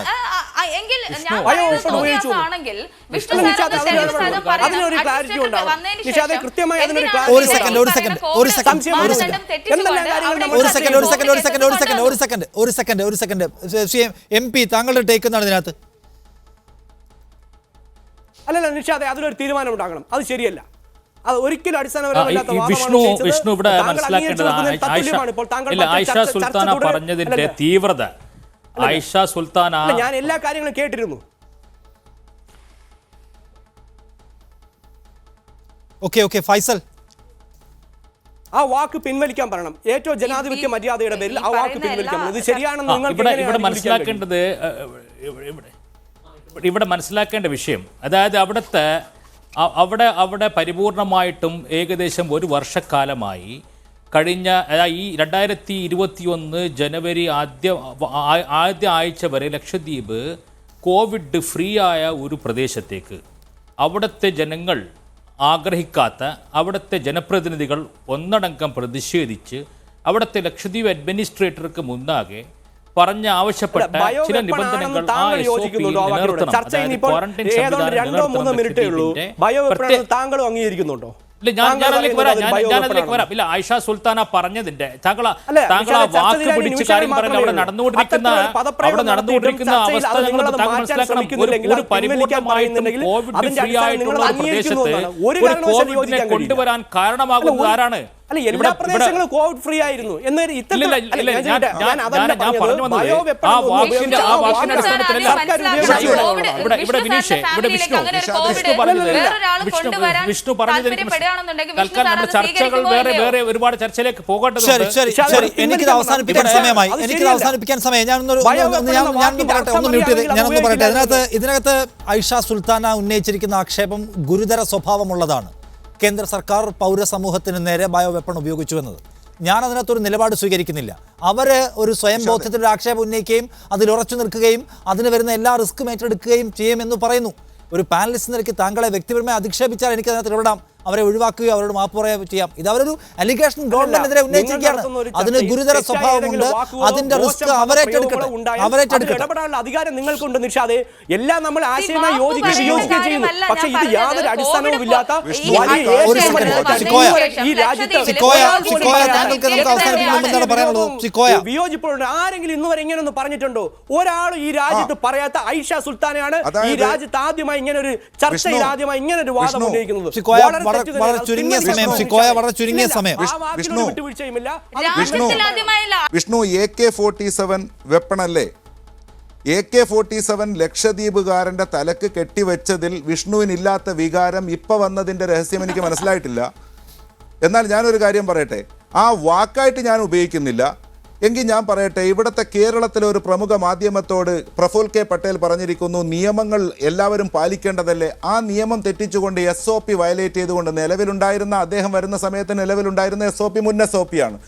Speaker 3: അതിനൊരു ക്ലാരിറ്റി ഉണ്ടാവും നിഷാദേ. കൃത്യമായി അതിനൊരു
Speaker 1: ഒരു സെക്കൻഡ് MP, താങ്കളുടെ ടേക്ക് എന്താണ് ഇതിനകത്ത്?
Speaker 3: അല്ലല്ല നിഷാദേ, അതിലൊരു തീരുമാനം ഉണ്ടാകണം. അത് ശരിയല്ല. അത് ഒരിക്കലും അടിസ്ഥാനപരമല്ലാത്ത
Speaker 2: വിഷ്ണു ഇവിടെ മനസ്സിലാക്കേണ്ടത് ആയിഷ സുൽത്താന പറഞ്ഞതിന്റെ തീവ്രത. ആയിഷ സുൽത്താന,
Speaker 3: ഞാൻ എല്ലാ കാര്യങ്ങളും കേട്ടിരുന്നു.
Speaker 1: ഓക്കെ ഫൈസൽ,
Speaker 2: ആ വാക്ക് പിൻവലിക്കാൻ പറയണം. ഏറ്റവും ജനാധിപത്യ മര്യാദയുടെ പേരിൽ ആ വാക്ക് പിൻവലിക്കണം. ഇത് ശരിയാണെന്ന് നിങ്ങൾക്ക് ഇവിടെ മനസ്സിലാക്കേണ്ടത്, ഇവിടെ മനസ്സിലാക്കേണ്ട വിഷയം, അതായത് അവിടെ പരിപൂർണമായിട്ടും ഏകദേശം ഒരു വർഷക്കാലമായി കഴിഞ്ഞ ഈ 2021 ജനുവരി ആദ്യ ആഴ്ച വരെ ലക്ഷദ്വീപ് കോവിഡ് ഫ്രീ ആയ ഒരു പ്രദേശത്തേക്ക് അവിടുത്തെ ജനങ്ങൾ ആഗ്രഹിക്കാത്ത അവിടുത്തെ ജനപ്രതിനിധികൾ ഒന്നടങ്കം പ്രതിഷേധിച്ച് അവിടുത്തെ ലക്ഷദ്വീപ് അഡ്മിനിസ്ട്രേറ്റർക്ക് മുന്നാകെ പറഞ്ഞ ആവശ്യപ്പെട്ട ചില നിബന്ധനകൾ
Speaker 3: താങ്കളും അംഗീകരിക്കുന്നുണ്ടോ?
Speaker 2: ഞാനതിലേക്ക് വരാം. ഇല്ല, ആയിഷ സുൽത്താന പറഞ്ഞതിന്റെ താങ്കൾ ആ വാക്ക് പിടിച്ച് കാര്യം പറഞ്ഞ അവിടെ നടന്നുകൊണ്ടിരിക്കുന്ന അവസ്ഥ താങ്കൾ മനസ്സിലാക്കണം. ഒരു പരിപൂർണമായിട്ടും കോവിഡ് ഫ്രീ ആയിട്ടുള്ള ഒരു പ്രദേശത്ത് ഒരു കോവിഡിനെ കൊണ്ടുവരാൻ കാരണമാകുന്നത് ആരാണ്?
Speaker 3: അല്ല, എല്ലാ പ്രദേശങ്ങളും കോവിഡ് ഫ്രീ ആയിരുന്നു.
Speaker 2: വിഷ്ണു പറഞ്ഞതിന് ചർച്ചകൾ വേറെ ഒരുപാട് ചർച്ചയിലേക്ക് പോകേണ്ടത്.
Speaker 1: എനിക്കിത് അവസാനിപ്പിക്കാൻ സമയം ഞാനൊന്ന് പറയട്ടെ. ഇതിനകത്ത് ഐഷ സുൽത്താന ഉന്നയിച്ചിരിക്കുന്ന ആക്ഷേപം ഗുരുതര സ്വഭാവമുള്ളതാണ്. കേന്ദ്ര സർക്കാർ പൗരസമൂഹത്തിന് നേരെ ബയോ വെപ്പൺ ഉപയോഗിച്ചു എന്നത്. ഞാൻ അതിനകത്തൊരു നിലപാട് സ്വീകരിക്കുന്നില്ല. അവർ ഒരു സ്വയം ബോധ്യത്തിലൊരു ആക്ഷേപം ഉന്നയിക്കുകയും അതിൽ ഉറച്ചു നിൽക്കുകയും അതിന് വരുന്ന എല്ലാ റിസ്ക്കും ഏറ്റെടുക്കുകയും ചെയ്യുമെന്ന് പറയുന്നു. ഒരു പാനലിസ്റ്റ് നിലയ്ക്ക് താങ്കളെ വ്യക്തിപരമായി അധിക്ഷേപിച്ചാൽ എനിക്ക് അതിനകത്ത് ഇടപെടാം, അവരെ ഒഴിവാക്കുകയോ അവരോട് മാപ്പ് പറയുകയോ ചെയ്യാം. ഇത് അവരൊരു അലിഗേഷൻ ഗവൺമെന്റിനെതിരെ ഉന്നയിച്ചിരിക്കുകയാണ്. അതിന് ഗുരുതര സ്വഭാവമുണ്ട്. അതിന്റെ റിസ്ക് അവരേറ്റെടുക്കട്ടെ.
Speaker 3: ഇടപെടാനുള്ള അധികാരം നിങ്ങൾക്കുണ്ട് നിഷാദേ. എല്ലാം നമ്മൾ ആശയമായി യോജിക്കുകയും ചെയ്യുന്നു. പക്ഷേ ഇത് യാതൊരു അടിസ്ഥാനവും ഇല്ലാത്ത വിയോജിപ്പുണ്ട്. ആരെങ്കിലും ഇന്നുവരെ ഇങ്ങനെ ഒന്ന് പറഞ്ഞിട്ടുണ്ടോ? ഒരാളും ഈ രാജ്യത്ത് പറയാത്ത ഐഷ സുൽത്താനയാണ് ഈ രാജ്യത്ത് ആദ്യമായി ഇങ്ങനെ ഒരു ചർച്ചയിൽ ആദ്യമായി ഇങ്ങനെ ഒരു വാദം ഉന്നയിക്കുന്നത്.
Speaker 1: വളരെ ചുരുങ്ങിയ സമയം.
Speaker 5: വിഷ്ണു, AK-47 വെപ്പണല്ലേ? AK-47 ലക്ഷദ്വീപുകാരന്റെ തലക്ക് കെട്ടിവെച്ചതിൽ വിഷ്ണുവിനില്ലാത്ത വികാരം ഇപ്പൊ വന്നതിന്റെ രഹസ്യം എനിക്ക് മനസ്സിലായിട്ടില്ല. എന്നാൽ ഞാനൊരു കാര്യം പറയട്ടെ, ആ വാക്കായിട്ട് ഞാൻ ഉപയോഗിക്കുന്നില്ല. എങ്കിൽ ഞാൻ പറയട്ടെ, ഇവിടുത്തെ കേരളത്തിലെ ഒരു പ്രമുഖ മാധ്യമത്തോട് പ്രഫുൽ കെ പട്ടേൽ പറഞ്ഞിരിക്കുന്നു, നിയമങ്ങൾ എല്ലാവരും പാലിക്കേണ്ടതല്ലേ. ആ നിയമം തെറ്റിച്ചുകൊണ്ട് SOP വയലേറ്റ് ചെയ്തുകൊണ്ട് നിലവിലുണ്ടായിരുന്ന, അദ്ദേഹം വരുന്ന സമയത്ത് നിലവിലുണ്ടായിരുന്ന SOP മുൻ SOP ആണ്.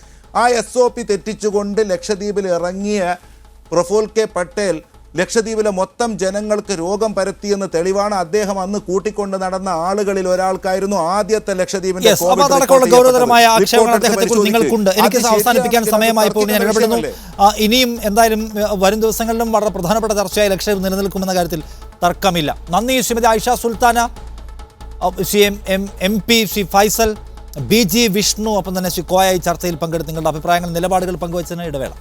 Speaker 5: ആ SOP തെറ്റിച്ചുകൊണ്ട് ലക്ഷദ്വീപിൽ ഇറങ്ങിയ പ്രഫുൽ കെ പട്ടേൽ ലക്ഷദ്വീപിലെ മൊത്തം ജനങ്ങൾക്ക് രോഗം പരത്തിയെന്ന് തെളിവാണ്. അദ്ദേഹം അന്ന് കൂട്ടിക്കൊണ്ട് നടന്ന ആളുകളിൽ ഒരാൾക്കായിരുന്നു ആദ്യത്തെ ലക്ഷദ്വീപിന്റെ
Speaker 1: Yes, അപ്പോൾ അതടക്കമുള്ള ഗൗരവതരമായ ആക്ഷേപങ്ങൾ അദ്ദേഹത്തെക്കുറിച്ച് നിങ്ങൾക്കുണ്ട്. എനിക്ക് അവസാനിപ്പിക്കാൻ സമയമായി ഇപ്പോൾ ഞാൻ ഇടപെടുന്നു. ഇനിയും എന്തായാലും വരും ദിവസങ്ങളിലും വളരെ പ്രധാനപ്പെട്ട ചർച്ചയായി ലക്ഷദ്വീപ് നിലനിൽക്കുമെന്ന കാര്യത്തിൽ തർക്കമില്ല. നന്ദി ശ്രീമതി ആയിഷ സുൽത്താന, ശ്രീ MP ശ്രീ ഫൈസൽ, BG വിഷ്ണു, ഒപ്പം തന്നെ ശ്രീ കോയ ഈ ചർച്ചയിൽ പങ്കെടുത്ത് നിങ്ങളുടെ അഭിപ്രായങ്ങൾ നിലപാടുകൾ പങ്കുവച്ചതിന് ഇടവേള.